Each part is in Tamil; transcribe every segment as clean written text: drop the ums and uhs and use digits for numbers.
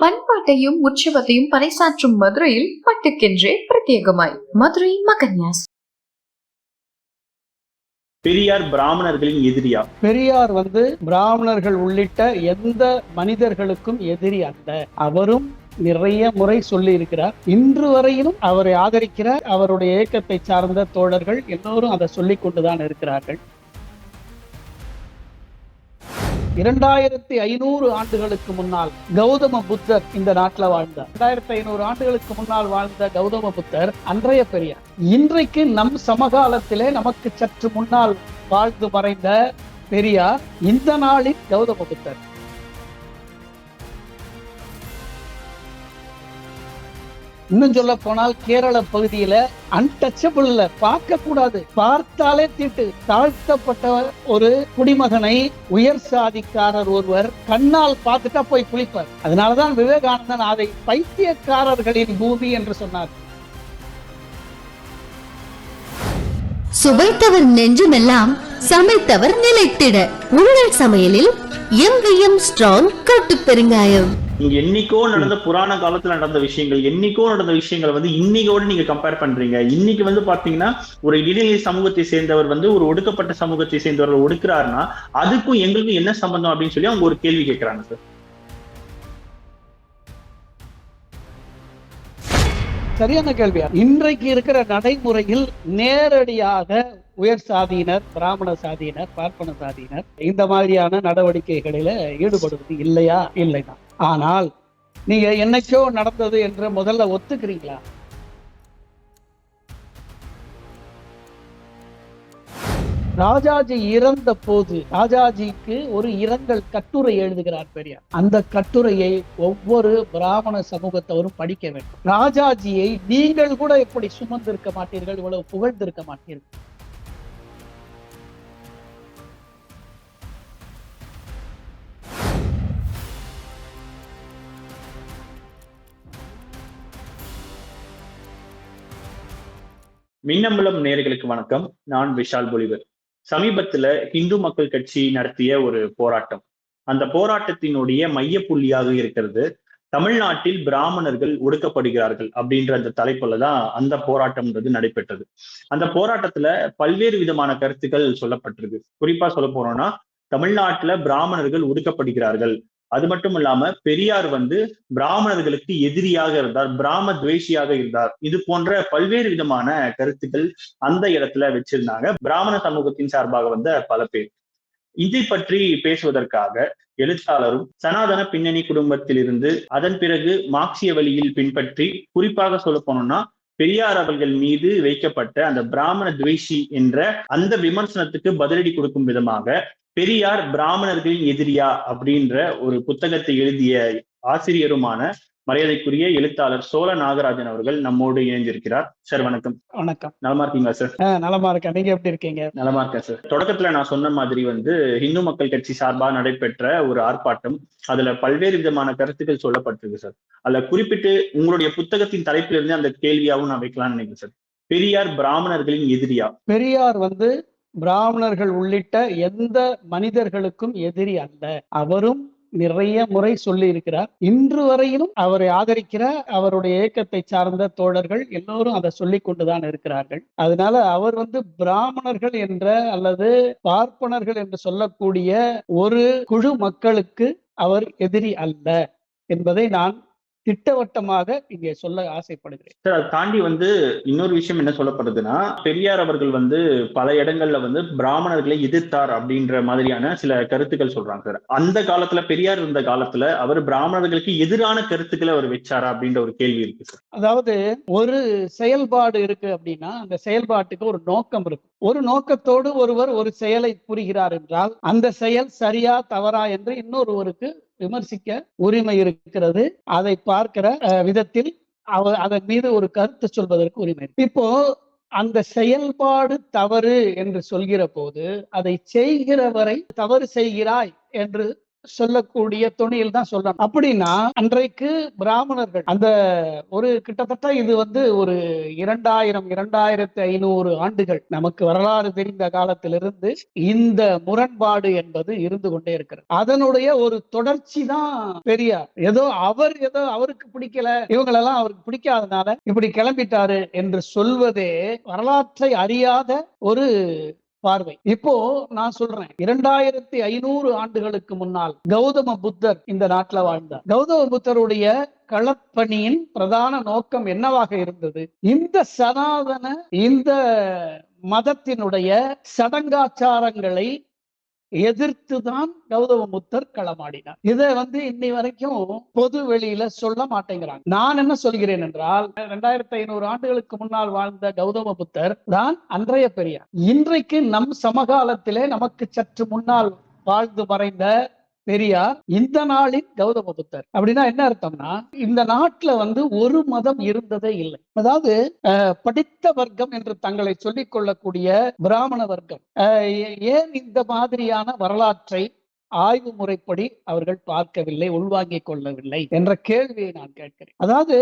பண்பாட்டையும் உற்சவத்தையும் பறைசாற்றும் மதுரையில் பட்டுக்கென்றே பிரத்யேகமாய் மதுரை மகன்யாஸ். பெரியார் பிராமணர்களின் எதிரியா? பெரியார் பிராமணர்கள் உள்ளிட்ட எந்த மனிதர்களுக்கும் எதிரி அல்ல. அவரும் நிறைய முறை சொல்லி இருக்கிறார். இன்று வரையிலும் அவரை ஆதரிக்கிறார். அவருடைய இயக்கத்தை சார்ந்த தோழர்கள் எல்லோரும் அதை சொல்லிக் கொண்டுதான் இருக்கிறார்கள். 2500 ஆண்டுகளுக்கு முன்னால் கௌதம புத்தர் இந்த நாட்டில் வாழ்ந்தார். 2500 ஆண்டுகளுக்கு முன்னால் வாழ்ந்த கௌதம புத்தர் அன்றைய பெரியார். இன்றைக்கு நம் சமகாலத்திலே நமக்கு சற்று முன்னால் வாழ்ந்து மறைந்த பெரியார் இந்த நாளில் கௌதம புத்தர். இன்னும் சொல்ல போனால் கேரள பகுதியில அன்டச்சபிள், பார்க்க கூடாது, பார்த்தாலே தீட்டு, தாழ்த்தப்பட்டவர் ஒரு குடிமகனை உயர் சாதிக்காரர் ஒருவர் கண்ணால் பார்த்துட்டா போய் குளிப்பார். அதனாலதான் விவேகானந்தன் அதை பைத்தியக்காரர்களின் பூமி என்று சொன்னார். சுவைத்தவர் நெஞ்சுமெல்லாம் சமைத்தவர் நிலைத்திட உங்கள் சமையலில் எம் ஸ்ட்ராங் கட்டு பெருங்காயம். நீங்க என்னைக்கோ நடந்த புராண காலத்துல நடந்த விஷயங்கள், என்னைக்கோ நடந்த விஷயங்கள் இன்னைக்கோட நீங்க கம்பேர் பண்றீங்க. இன்னைக்கு பாத்தீங்கன்னா ஒரு இடைநிலை சமூகத்தை சேர்ந்தவர் ஒரு ஒடுக்கப்பட்ட சமூகத்தை சேர்ந்தவர்கள் ஒடுக்குறாருன்னா அதுக்கும் எங்களுக்கும் என்ன சம்பந்தம் அப்படின்னு சொல்லி அவங்க ஒரு கேள்வி கேட்கிறாங்க சார். சரியான கேள்வியா? இன்றைக்கு இருக்கிற நடைமுறையில் நேரடியாக உயர் சாதியினர், பிராமண சாதியினர், பார்ப்பன சாதியினர் இந்த மாதிரியான நடவடிக்கைகளில ஈடுபடுவது இல்லையா? இல்லைதான். ஆனால் நீங்க என்னைக்கோ நடந்தது என்று முதல்ல ஒத்துக்கிறீங்களா? ராஜாஜி இறந்த போது ராஜாஜிக்கு ஒரு இரங்கல் கட்டுரை எழுதுகிறார் பெரியார். அந்த கட்டுரையை ஒவ்வொரு பிராமண சமூகத்தவரும் படிக்க வேண்டும். ராஜாஜியை நீங்கள் கூட இப்படி சுமந்திருக்க மாட்டீர்கள், இவ்வளவு புகழ்ந்திருக்க மாட்டீர்கள். மின்னம்பலம் நேயர்களுக்கு வணக்கம். நான் விஷால் பொலிவர். சமீபத்துல இந்து மக்கள் கட்சி நடத்திய ஒரு போராட்டம், அந்த போராட்டத்தினுடைய மைய புள்ளியாக இருக்கிறது தமிழ்நாட்டில் பிராமணர்கள் ஒடுக்கப்படுகிறார்கள் அப்படின்ற அந்த தலைப்புல தான் அந்த போராட்டம்ன்றது நடைபெற்றது. அந்த போராட்டத்துல பல்வேறு விதமான கருத்துக்கள் சொல்லப்பட்டிருக்கு. குறிப்பா சொல்ல போறோம்னா, தமிழ்நாட்டுல பிராமணர்கள் ஒடுக்கப்படுகிறார்கள், அது மட்டும் இல்லாம பெரியார் பிராமணர்களுக்கு எதிரியாக இருந்தார், பிராம துவேஷியாக இருந்தார், இது போன்ற பல்வேறு விதமான கருத்துக்கள் அந்த இடத்துல வச்சிருந்தாங்க பிராமண சமூகத்தின் சார்பாக பல பேர். இதை பற்றி பேசுவதற்காக எழுத்தாளரும் சனாதன பின்னணி குடும்பத்தில் இருந்து அதன் பிறகு மார்க்சிய வழியில் பின்பற்றி, குறிப்பாக சொல்ல போனோம்னா பெரியார் அவர்கள் மீது வைக்கப்பட்ட அந்த பிராமண துவேஷி என்ற அந்த விமர்சனத்துக்கு பதிலடி கொடுக்கும் விதமாக பெரியார் பிராமணர்களின் எதிரியா அப்படின்ற ஒரு புத்தகத்தை எழுதிய ஆசிரியருமான மரியாதைக்குரிய எழுத்தாளர் சோழ நாகராஜன் அவர்கள் நம்மோடு இணைந்திருக்கிறார். சார் வணக்கம். வணக்கம். நலமா இருக்கீங்களா சார்? நலமா இருக்கேன். நீங்க எப்படி இருக்கீங்க? நலமா இருக்கேன் சார். தொடக்கத்துல நான் சொன்ன மாதிரி இந்து மக்கள் கட்சி சார்பா நடைபெற்ற ஒரு ஆர்ப்பாட்டம், அதுல பல்வேறு விதமான கருத்துக்கள் சொல்லப்பட்டிருக்கு சார். அதுல குறிப்பிட்டு உங்களுடைய புத்தகத்தின் தலைப்பில இருந்து அந்த கேள்வியாவும் நான் வைக்கலாம்னு நினைக்கிறேன் சார். பெரியார் பிராமணர்களின் எதிரியா? பெரியார் பிராமணர்கள் உள்ளிட்ட எந்த மனிதர்களுக்கும் எதிரி அல்ல. அவரும் நிறைய முறை சொல்லி இருக்கிறார். இன்று வரையிலும் அவரை ஆதரிக்கிறார். அவருடைய இயக்கத்தை சார்ந்த தோழர்கள் எல்லோரும் அதை சொல்லிக் கொண்டுதான் இருக்கிறார்கள். அதனால அவர் பிராமணர்கள் என்ற அல்லது பார்ப்பனர்கள் என்று சொல்லக்கூடிய ஒரு குழு மக்களுக்கு அவர் எதிரி அல்ல என்பதை நான் திட்டவட்டமாக இங்கே சொல்ல ஆசைப்படுகிறேன். சார், அதை தாண்டி இன்னொரு விஷயம் என்ன சொல்லப்படுதுன்னா, பெரியார் அவர்கள் பல இடங்கள்ல பிராமணர்களை எதிர்த்தார் அப்படின்ற மாதிரியான சில கருத்துக்கள் சொல்றாங்க சார். அந்த காலத்துல பெரியார் இருந்த காலத்துல அவர் பிராமணர்களுக்கு எதிரான கருத்துக்களை அவர் வச்சாரா அப்படின்ற ஒரு கேள்வி இருக்கு சார். அதாவது ஒரு செயல்பாடு இருக்கு அப்படின்னா அந்த செயல்பாட்டுக்கு ஒரு நோக்கம் இருக்கு. ஒரு நோக்கத்தோடு ஒருவர் ஒரு செயலை புரிகிறார் என்றால் அந்த செயல் சரியா தவறா என்று இன்னொருவருக்கு விமர்சிக்க உரிமை இருக்கிறது. அதை பார்க்கிற விதத்தில் அதன் மீது ஒரு கருத்து சொல்வதற்கு உரிமை. இப்போ அந்த செயல்பாடு தவறு என்று சொல்கிற போது அதை செய்கிறவரை தவறு செய்கிறாய் என்று சொல்லக்கூடிய தொனியில் தான் சொல்லணும். அப்படின்னா அன்றைக்கு பிராமணர்கள் அந்த ஒரு கிட்டத்தட்ட இது ஒரு 2500 ஆண்டுகள் நமக்கு வரலாறு தெரிந்த காலத்திலிருந்து இந்த முரண்பாடு என்பது இருந்து கொண்டே இருக்கிறது. அதனுடைய ஒரு தொடர்ச்சி தான் பெரியார். ஏதோ அவருக்கு பிடிக்கல, இவங்களெல்லாம் அவருக்கு பிடிக்காதனால இப்படி கிளம்பிட்டாரு என்று சொல்வதே வரலாற்றை அறியாத ஒரு பார்வை. இப்போ நான் சொல்றேன், 2500 ஆண்டுகளுக்கு முன்னால் கௌதம புத்தர் இந்த நாட்டில் வாழ்ந்தார். கௌதம புத்தருடைய களப்பணியின் பிரதான நோக்கம் என்னவாக இருந்தது? இந்த சனாதன இந்த மதத்தினுடைய சடங்காச்சாரங்களை எதிர்த்துதான் கௌதம புத்தர் களமாடினார். இதை இன்னை வரைக்கும் பொது வெளியில சொல்ல மாட்டேங்கிறாங்க. நான் என்ன சொல்கிறேன் என்றால், 2500 ஆண்டுகளுக்கு முன்னால் வாழ்ந்த கௌதம புத்தர் தான் அன்றைய பெரியார். இன்றைக்கு நம் சமகாலத்திலே நமக்கு சற்று முன்னால் வாழ்ந்து மறைந்த பெரியார் இந்த நாளின் கௌதம புத்தர். அப்படின்னா என்ன அர்த்தம்னா, இந்த நாட்டுல ஒரு மதம் இருந்ததே இல்லை. அதாவது படித்த வர்க்கம் என்று தங்களை சொல்லிக் கொள்ளக்கூடிய பிராமண வர்க்கம் ஏன் இந்த மாதிரியான வரலாற்றை ஆய்வு முறைப்படி அவர்கள் பார்க்கவில்லை, உள்வாங்கிக் கொள்ளவில்லை என்ற கேள்வியை நான் கேட்கிறேன். அதாவது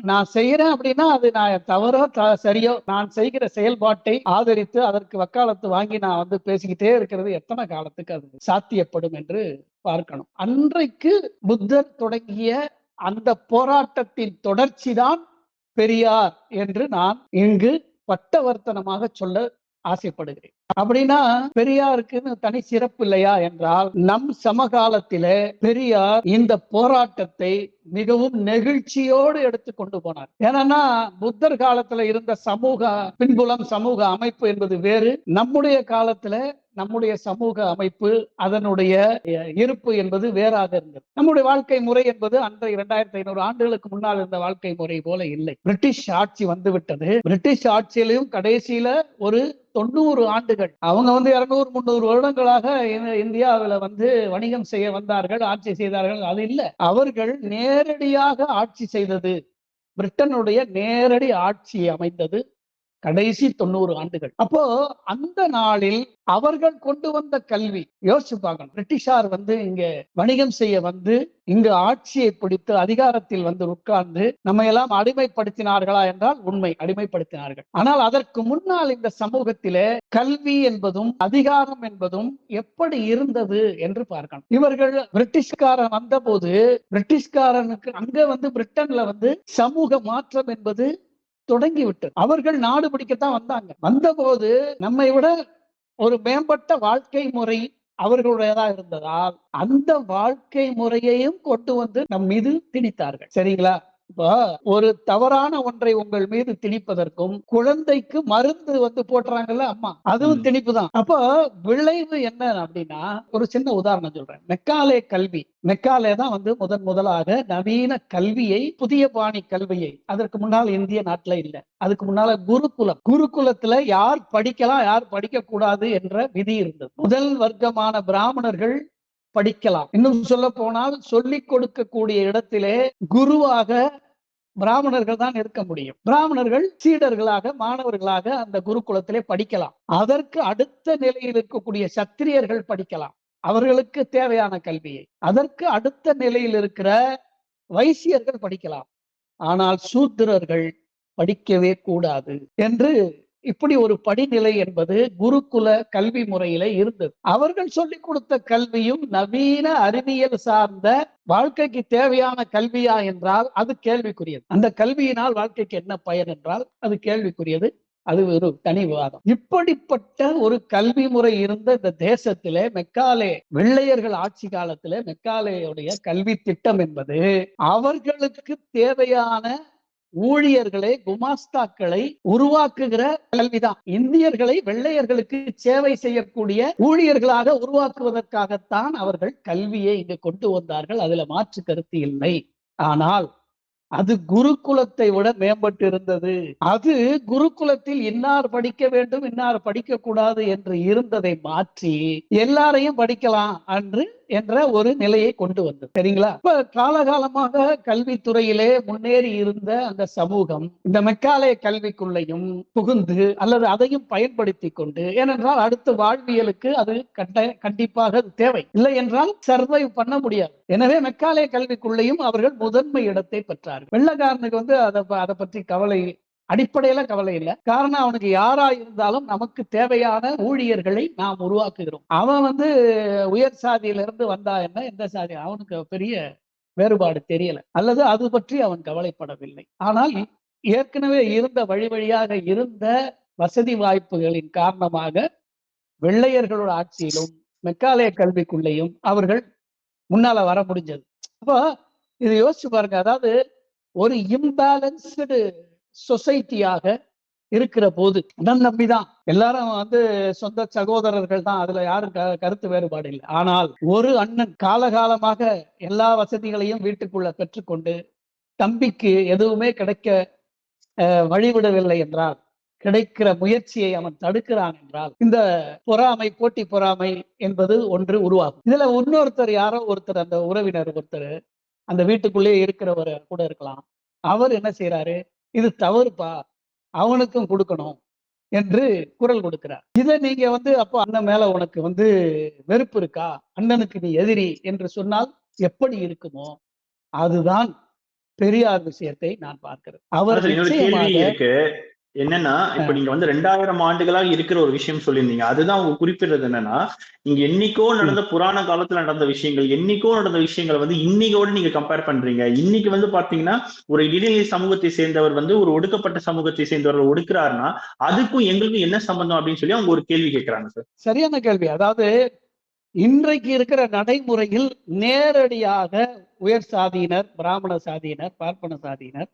நான் செய்யறேன் அப்படின்னா அது நான் தவறோ சரியோ, நான் செய்கிற செயல்பாட்டை ஆதரித்து அதற்கு வக்காலத்து வாங்கி நான் பேசிக்கிட்டே இருக்கிறது எத்தனை காலத்துக்கு அது சாத்தியப்படும் என்று பார்க்கணும். அன்றைக்கு புத்தர் தொடங்கிய அந்த போராட்டத்தின் தொடர்ச்சி தான் பெரியார் என்று நான் இங்கு பட்டவர்த்தனமாக சொல்ல ஆசைப்படுகிறேன். அப்படின்னா பெரியாருக்குன்னு தனி சிறப்பு இல்லையா என்றால், நம் சமகாலத்திலே பெரியார் இந்த போராட்டத்தை மிகவும் நெகிழ்ச்சியோடு எடுத்து கொண்டு போனார். ஏன்னா புத்தர் காலத்துல இருந்த சமூக பின்புலம், சமூக அமைப்பு என்பது வேறு. நம்முடைய காலத்துல நம்முடைய சமூக அமைப்பு, அதனுடைய இருப்பு என்பது வேறாக இருந்தது. நம்முடைய வாழ்க்கை முறை என்பது அன்றைய 2500 ஆண்டுகளுக்கு முன்னால் இருந்த வாழ்க்கை முறை போல இல்லை. பிரிட்டிஷ் ஆட்சி வந்துவிட்டது. பிரிட்டிஷ் ஆட்சியிலும் கடைசியில ஒரு 90 ஆண்டுகள் அவங்க 200-300 வருடங்களாக இந்தியாவில் வணிகம் செய்ய வந்தார்கள், ஆட்சி செய்தார்கள். அது இல்லை, அவர்கள் நேரடியாக ஆட்சி செய்தது. பிரிட்டனுடைய நேரடி ஆட்சி அமைந்தது கடைசி 90 ஆண்டுகள். அப்போ அந்த நாளில் அவர்கள் கொண்டு வந்த கல்வி யோசிச்சு பார்க்கணும். பிரிட்டிஷார் இங்க வணிகம் செய்ய இங்கு ஆட்சியை பிடித்து அதிகாரத்தில் உட்கார்ந்து நம்ம எல்லாம் அடிமைப்படுத்தினார்களா என்றால் உண்மை, அடிமைப்படுத்தினார்கள். ஆனால் அதற்கு முன்னால் இந்த சமூகத்திலே கல்வி என்பதும் அதிகாரம் என்பதும் எப்படி இருந்தது என்று பார்க்கணும். இவர்கள் பிரிட்டிஷ்காரன் வந்த போது பிரிட்டிஷ்காரனுக்கு அங்க பிரிட்டன்ல சமூக மாற்றம் என்பது தொடங்கிவிட்டது. அவர்கள் நாடு பிடிக்கத்தான் வந்தாங்க. வந்தபோது நம்மை விட ஒரு மேம்பட்ட வாழ்க்கை முறை அவர்களுடையதா இருந்ததால் அந்த வாழ்க்கை முறையையும் கொண்டு நம் மீது திணித்தார்கள். சரிங்களா? இப்போ ஒரு தவறான ஒன்றை உங்கள் மீது திணிப்பதற்கும் குழந்தைக்கு மருந்து போட்டுறாங்கல்ல அம்மா, அதுவும் திணிப்பு தான். அப்போ விளைவு என்ன அப்படின்னா, ஒரு சின்ன உதாரணம் சொல்றேன். மெக்காலே கல்வி, மெக்காலே தான் முதலாக நவீன கல்வியை, புதிய பாணி கல்வியை, அதற்கு முன்னால் இந்திய நாட்டுல இல்ல, அதுக்கு முன்னால குருகுலத்துல யார் படிக்கலாம் யார் படிக்க கூடாது என்ற விதி இருந்தது. முதல் வர்க்கமான பிராமணர்கள் படிக்கலாம். இன்னும் சொல்ல போனால் சொல்லிக் கொடுக்கக்கூடிய இடத்திலே குருவாக பிராமணர்கள் தான் இருக்க முடியும். பிராமணர்கள் சீடர்களாக, மாணவர்களாக அந்த குருகுலத்திலே படிக்கலாம். அதற்கு அடுத்த நிலையில் இருக்கக்கூடிய சத்திரியர்கள் படிக்கலாம், அவர்களுக்கு தேவையான கல்வியை. அதற்கு அடுத்த நிலையில் இருக்கிற வைசியர்கள் படிக்கலாம். ஆனால் சூத்திரர்கள் படிக்கவே கூடாது என்று இப்படி ஒரு படிநிலை என்பது குருகுல கல்வி முறையில இருந்தது. அவர்கள் சொல்லிக் கொடுத்த கல்வியும் நவீன அறிவியல் சார்ந்த வாழ்க்கைக்கு தேவையான கல்வியா என்றால் அது கேள்விக்குரியது. அந்த கல்வியினால் வாழ்க்கைக்கு என்ன பயன் என்றால் அது கேள்விக்குரியது. அது ஒரு தனி விவாதம். இப்படிப்பட்ட ஒரு கல்வி முறை இருந்த இந்த தேசத்திலே மெக்காலே வெள்ளையர்கள் ஆட்சி காலத்திலே மெக்காலேயுடைய கல்வி திட்டம் என்பது அவர்களுக்கு தேவையான ஊழியர்களை, குமாஸ்தாக்களை உருவாக்குகிற கல்விதான். இந்தியர்களை வெள்ளையர்களுக்கு சேவை செய்யக்கூடிய ஊழியர்களாக உருவாக்குவதற்காகத்தான் அவர்கள் கல்வியை இங்கு கொண்டு வந்தார்கள். அதுல மாற்று கருத்து இல்லை. ஆனால் அது குருகுலத்தை விட மேம்பட்டு இருந்தது. அது குருகுலத்தில் இன்னார் படிக்க வேண்டும், இன்னார் படிக்க கூடாது என்று இருந்ததை மாற்றி எல்லாரையும் படிக்கலாம் என்று என்ற ஒரு நிலையை கொண்டு வந்தது. சரிங்களா? இப்ப காலகாலமாக கல்வித்துறையிலே முன்னேறி இருந்த அந்த சமூகம் இந்த மெக்காலே கல்விக்குள்ளையும் புகுந்து அல்லது அதையும் பயன்படுத்தி கொண்டு, ஏனென்றால் அடுத்த வாழ்வியலுக்கு அது கண்டிப்பாக தேவை, இல்லை என்றால் சர்வைவ் பண்ண முடியாது. எனவே மெக்காலே கல்விக்குள்ளையும் அவர்கள் முதன்மை இடத்தை பெற்றார்கள். வெள்ளக்காரனுக்கு அதை பற்றி கவலை, அடிப்படையில கவலை இல்லை. காரணம், அவனுக்கு யாரா இருந்தாலும் நமக்கு தேவையான ஊழியர்களை நாம் உருவாக்குகிறோம். அவன் உயர் சாதியிலிருந்து வந்தா என்ன, எந்த சாதி, அவனுக்கு பெரிய வேறுபாடு தெரியல, அல்லது அது பற்றி அவன் கவலைப்படவில்லை. ஆனால் ஏற்கனவே இருந்த வழியாக இருந்த வசதி வாய்ப்புகளின் காரணமாக வெள்ளையர்களோட ஆட்சியிலும் மெக்காலே கல்விக்குள்ளேயும் அவர்கள் முன்னால வர முடிஞ்சது. அப்போ இதை யோசிச்சு பாருங்க. அதாவது ஒரு இம்பேலன்ஸ்டு சொசைட்டியாக இருக்கிற போது நம்பிதான் எல்லாரும் சொந்த சகோதரர்கள் தான், அதுல யாரும் கருத்து வேறுபாடு இல்லை. ஆனால் ஒரு அண்ணன் காலகாலமாக எல்லா வசதிகளையும் வீட்டுக்குள்ள பெற்றுக்கொண்டு தம்பிக்கு எதுவுமே கிடைக்க வழிவிடவில்லை என்றால், கிடைக்கிற முயற்சியை அவன் தடுக்கிறான் என்றால், இந்த பொறாமை, போட்டி பொறாமை என்பது ஒன்று உருவாகும். இதுல இன்னொருத்தர், யாரோ ஒருத்தர், அந்த உறவினர் ஒருத்தர் அந்த வீட்டுக்குள்ளே இருக்கிறவர் கூட இருக்கலாம், அவர் என்ன செய்யறாரு, இது தவறுப்பா, அவனுக்கும் கொடுக்கணும் என்று குரல் கொடுக்கிறார். இதை நீங்க அப்போ அண்ணன் மேல உனக்கு வெறுப்பு இருக்கா, அண்ணனுக்கு நீ எதிரி என்று சொன்னால் எப்படி இருக்குமோ, அதுதான் பெரியார் விஷயத்தை நான் பார்க்கிறேன். அவர் இருக்கு என்னன்னா, இப்ப நீங்க 2000 ஆண்டுகளாக இருக்கிற ஒரு விஷயம் சொல்லியிருந்தீங்க. அதுதான் அவங்க குறிப்பிடுறது என்னன்னா, இங்க என்னைக்கோ நடந்த புராண காலத்துல நடந்த விஷயங்கள், என்னைக்கோ நடந்த விஷயங்களை இன்னைக்கோட நீங்க கம்பேர் பண்றீங்க. இன்னைக்கு பாத்தீங்கன்னா, ஒரு இடைநிலை சமூகத்தை சேர்ந்தவர் ஒரு ஒடுக்கப்பட்ட சமூகத்தை சேர்ந்தவர்கள் ஒடுக்கிறாருன்னா அதுக்கும் எங்களுக்கும் என்ன சம்பந்தம் அப்படின்னு சொல்லி அவங்க ஒரு கேள்வி கேட்கிறாங்க சார். சரியான கேள்வி. அதாவது இன்றைக்கு இருக்கிற நடைமுறையில் நேரடியாக உயர் சாதியினர், பிராமண சாதியினர், பார்ப்பன சாதியினர்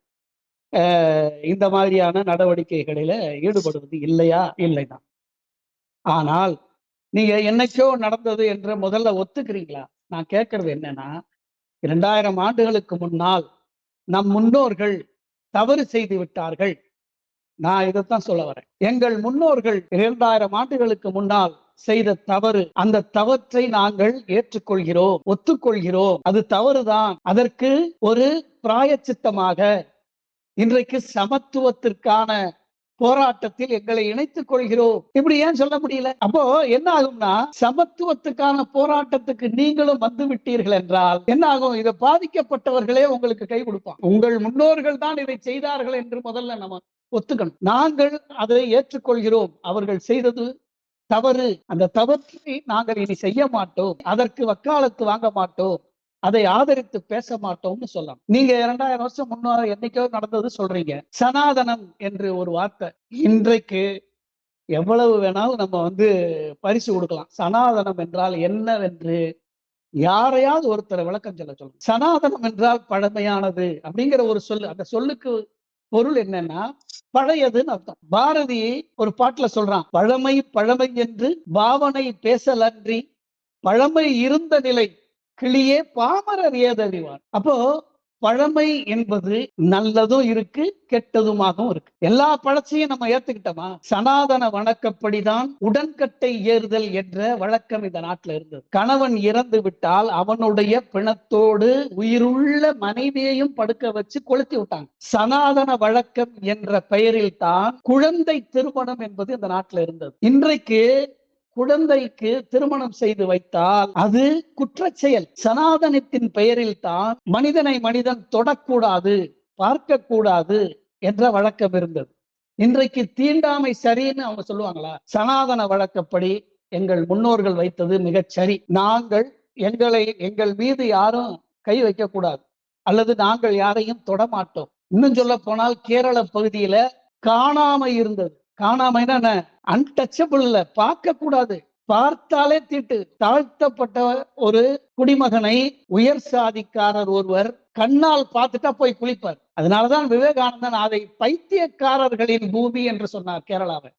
இந்த மாதிரியான நடவடிக்கைகளில ஈடுபடுவது இல்லையா? இல்லைதான். ஆனால் நீங்க என்னைக்கோ நடந்தது என்று முதல்ல ஒத்துக்கிறீங்களா? நான் கேட்கறது என்னன்னா, 2000 ஆண்டுகளுக்கு முன்னால் நம் முன்னோர்கள் தவறு செய்து விட்டார்கள். நான் இதைத்தான் சொல்ல வரேன். எங்கள் முன்னோர்கள் 2000 ஆண்டுகளுக்கு முன்னால் செய்த தவறு, அந்த தவற்றை நாங்கள் ஏற்றுக்கொள்கிறோம், ஒத்துக்கொள்கிறோம். அது தவறுதான். அதற்கு ஒரு பிராயச்சித்தமாக இன்றைக்கு சமத்துவத்திற்கான போராட்டத்தில் எங்களை இணைத்துக் கொள்கிறோம். இப்படி ஏன் சொல்ல முடியல? அப்போ என்ன ஆகும்னா, சமத்துவத்துக்கான போராட்டத்துக்கு நீங்களும் வந்து விட்டீர்கள் என்றால் என்ன ஆகும்? இதை பாதிக்கப்பட்டவர்களே உங்களுக்கு கை கொடுப்பான். உங்கள் முன்னோர்கள் தான் இதை செய்தார்கள் என்று முதல்ல நம்ம ஒத்துக்கணும். நாங்கள் அதை ஏற்றுக்கொள்கிறோம், அவர்கள் செய்தது தவறு, அந்த தவறை நாங்கள் இனி செய்ய மாட்டோம், அதற்கு வக்காலத்து வாங்க மாட்டோம், அதை ஆதரித்து பேச மாட்டோம்னு சொல்லலாம். நீங்க 2000 வருஷம் முன்னாடி என்னைக்கோ நடந்தது சொல்றீங்க. சனாதனம் என்று ஒரு வார்த்தை, இன்றைக்கு எவ்வளவு வேணாலும் நம்ம பரிசு கொடுக்கலாம். சனாதனம் என்றால் என்னவென்று யாரையாவது ஒருத்தரை விளக்கம் சொல்லுங்க. சனாதனம் என்றால் பழமையானது அப்படிங்கிற ஒரு சொல்லு. அந்த சொல்லுக்கு பொருள் என்னன்னா, பழையதுன்னு அர்த்தம். பாரதி ஒரு பாட்டுல சொல்றான், பழமை பழமை என்று பாவனை பேசலன்றி பழமை இருந்த நிலை கிளியே பாமரர் ஏதறிவார். அப்போ பழமை என்பது நல்லதும் இருக்கு, கெட்டதுமாகவும் இருக்கு. எல்லா பழச்சையும் நம்ம ஏத்துக்கிட்டோமா? சனாதன வழக்கப்படிதான் உடன்கட்டை ஏறுதல் என்ற வழக்கம் இந்த நாட்டுல இருந்தது. கணவன் இறந்து விட்டால் அவனுடைய பிணத்தோடு உயிருள்ள மனைவியையும் படுக்க வச்சு கொளுத்தி விட்டாங்க. சனாதன வழக்கம் என்ற பெயரில் தான் குழந்தை திருமணம் என்பது இந்த நாட்டுல இருந்தது. இன்றைக்கு குழந்தைக்கு திருமணம் செய்து வைத்தால் அது குற்ற செயல். சனாதனத்தின் பெயரில் தான் மனிதனை மனிதன் தொடக்கூடாது, பார்க்க கூடாது என்ற வழக்கம் இருந்தது. இன்றைக்கு தீண்டாமை சரின்னு அவங்க சொல்லுவாங்களா? சனாதன வழக்கப்படி எங்கள் முன்னோர்கள் வைத்தது மிகச் சரி. நாங்கள் எங்கள் மீது யாரும் கை வைக்க கூடாது, அல்லது நாங்கள் யாரையும் தொடமாட்டோம். இன்னும் சொல்ல போனால் கேரள பகுதியில காணாமை இருந்தது. காணாமைன்னா அன்டச்சபிள், பார்க்க கூடாது, பார்த்தாலே தீட்டு. தாழ்த்தப்பட்ட ஒரு குடிமகனை உயர் சாதிக்காரர் ஒருவர் கண்ணால் பார்த்துட்டா போய் குளிப்பார். அதனாலதான் விவேகானந்தன் அதை பைத்தியக்காரர்களின் பூமி என்று சொன்னார் கேரளாவை.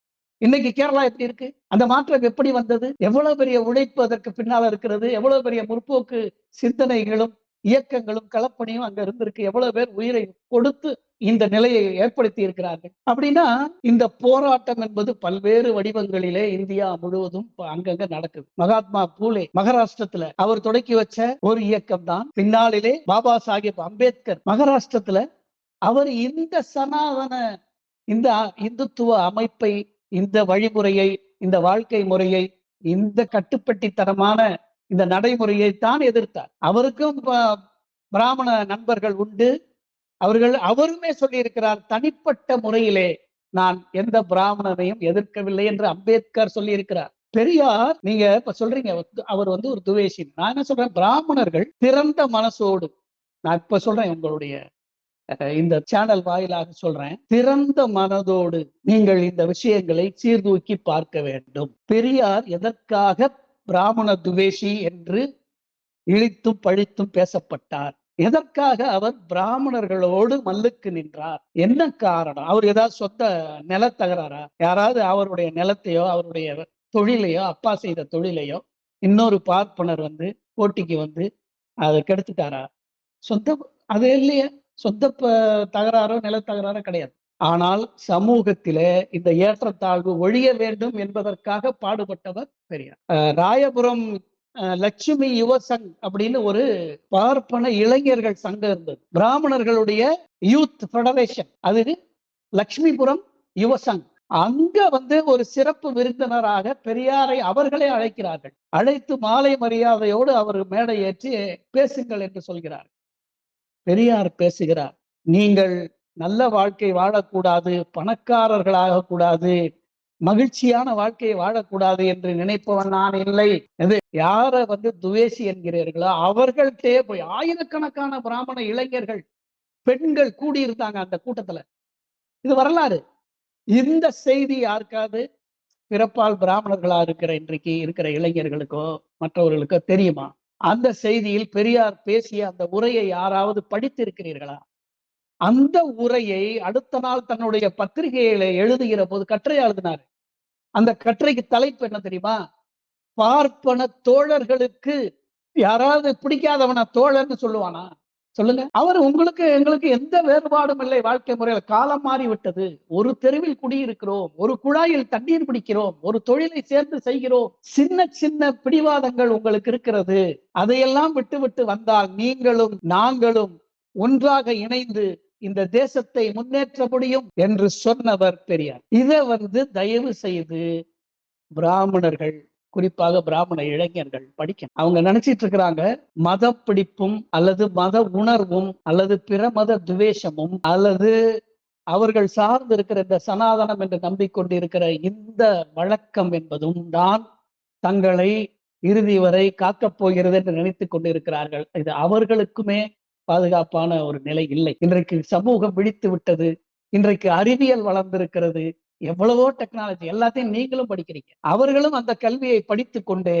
இன்னைக்கு கேரளா எப்படி இருக்கு? அந்த மாற்றம் எப்படி வந்தது? எவ்வளவு பெரிய உழைப்பு அதற்கு பின்னால் இருக்கிறது, எவ்வளவு பெரிய முற்போக்கு சிந்தனைகளும் இயக்கங்களும் களப்பணியும் அங்க இருந்திருக்கு, எவ்வளவு பேர் உயிரை கொடுத்து இந்த நிலையை ஏற்படுத்தி இருக்கிறார்கள். அப்படின்னா இந்த போராட்டம் என்பது பல்வேறு வடிவங்களிலே இந்தியா முழுவதும் அங்கங்க நடக்குது. மகாத்மா பூலே மகாராஷ்டிரத்துல அவர் தொடக்கி வச்ச ஒரு இயக்கம் தான் பின்னாளிலே பாபா சாஹேப் அம்பேத்கர் மகாராஷ்டிரத்துல அவர் இந்த சனாதன இந்த இந்துத்துவ அமைப்பை, இந்த வழிமுறையை, இந்த வாழ்க்கை முறையை, இந்த கட்டுப்பட்டித்தனமான இந்த நடைமுறையை தான் எதிர்த்தார். அவருக்கும் பிராமண நண்பர்கள் உண்டு. அவருமே சொல்லி இருக்கிறார், தனிப்பட்ட முறையிலே நான் எந்த பிராமணனையும் எதிர்க்கவில்லை என்று அம்பேத்கர் சொல்லி இருக்கிறார். பெரியார், நீங்க இப்ப சொல்றீங்க அவர் ஒரு துவேஷி. நான் என்ன சொல்றேன், பிராமணர்கள் திறந்த மனசோடு, நான் இப்ப சொல்றேன் உங்களுடைய இந்த சேனல் வாயிலாக சொல்றேன், திறந்த மனதோடு நீங்கள் இந்த விஷயங்களை சீர்தூக்கி பார்க்க வேண்டும். பெரியார் எதற்காக பிராமண துவேஷி என்று இழித்தும் பழித்தும் பேசப்பட்டார்? எதற்காக அவர் பிராமணர்களோடு மல்லுக்கு நின்றார்? என்ன காரணம்? அவர் ஏதாவது சொந்த நிலத்தகராறா? யாராவது அவருடைய நிலத்தையோ அவருடைய தொழிலையோ, அப்பா செய்த தொழிலையோ இன்னொரு பார்ப்பனர் போட்டிக்கு அதை கெடுத்துட்டாரா? சொந்த அது இல்லையே, சொந்த தகராறோ நிலத்தகராறோ கிடையாது. ஆனால் சமூகத்திலே இந்த ஏற்றத்தாழ்வு ஒழிய வேண்டும் என்பதற்காக பாடுபட்டவர் பெரியார். ராயபுரம் லட்சுமி யுவ சங் அப்படின்னு ஒரு பார்ப்பன இளைஞர்கள் சங்கம் இருந்தது. பிராமணர்களுடைய யூத் ஃபெடரேஷன், அது லட்சுமிபுரம் யுவ சங். அங்க ஒரு சிறப்பு விருந்தினராக பெரியாரை அவர்களே அழைக்கிறார்கள். அழைத்து மாலை மரியாதையோடு அவர் மேடை ஏற்றி பேசுங்கள் என்று சொல்கிறார். பெரியார் பேசுகிறார், நீங்கள் நல்ல வாழ்க்கை வாழக்கூடாது, பணக்காரர்களாக கூடாது, மகிழ்ச்சியான வாழ்க்கையை வாழக்கூடாது என்று நினைப்பவன் நான் இல்லை. யார துவேஷி என்கிறீர்களோ அவர்கள்ட்டே போய் ஆயிரக்கணக்கான பிராமண இளைஞர்கள், பெண்கள் கூடியிருந்தாங்க அந்த கூட்டத்துல. இது வரலாறு. இந்த செய்தி யாருக்காவது பிறப்பால் பிராமணர்களா இன்றைக்கு இருக்கிற இளைஞர்களுக்கோ மற்றவர்களுக்கோ தெரியுமா? அந்த செய்தியில் பெரியார் பேசிய அந்த உரையை யாராவது படித்திருக்கிறீர்களா? அந்த உரையை அடுத்த நாள் தன்னுடைய பத்திரிகையில எழுதுகிற போது கட்டுரை எழுதினார். அந்த கட்டுரைக்கு தலைப்பு என்ன தெரியுமா? பார்ப்பன தோழர்களுக்கு யாராவது பிடிக்காதவனா தோழர்னு சொல்லுவானா? சொல்லுங்க. அவர் எங்களுக்கு எந்த வேறுபாடும் இல்லை. வாழ்க்கை முறையில காலம் மாறி விட்டது. ஒரு தெருவில் குடியிருக்கிறோம், ஒரு குழாயில் தண்ணீர் பிடிக்கிறோம், ஒரு தொழிலை சேர்ந்து செய்கிறோம். சின்ன சின்ன பிடிவாதங்கள் உங்களுக்கு இருக்கிறது. அதையெல்லாம் விட்டு வந்தால் நீங்களும் நாங்களும் ஒன்றாக இணைந்து இந்த தேசத்தை முன்னேற்ற முடியும் என்று சொன்னவர் பெரியார். இதை தயவு செய்து பிராமணர்கள், குறிப்பாக பிராமண இளைஞர்கள் படிக்கணும். அவங்க நினைச்சிட்டு இருக்கிறாங்க மத பிடிப்பும் அல்லது மத உணர்வும் அல்லது பிற மத துவேஷமும் அல்லது அவர்கள் சார்ந்து இருக்கிற இந்த சனாதனம் என்று நம்பிக்கொண்டிருக்கிற இந்த வழக்கம் என்பதும் தான் தங்களை இறுதி வரை காக்கப் போகிறது என்று நினைத்துக் கொண்டிருக்கிறார்கள். இது அவர்களுக்குமே பாதுகாப்பான ஒரு நிலை இல்லை. இன்றைக்கு சமூகம் விழித்து விட்டது. இன்றைக்கு அறிவியல் வளர்ந்திருக்கிறது. எவ்வளவோ டெக்னாலஜி, எல்லாத்தையும் நீங்களும் படிக்கிறீங்க. அவர்களும் அந்த கல்வியை படித்து கொண்டு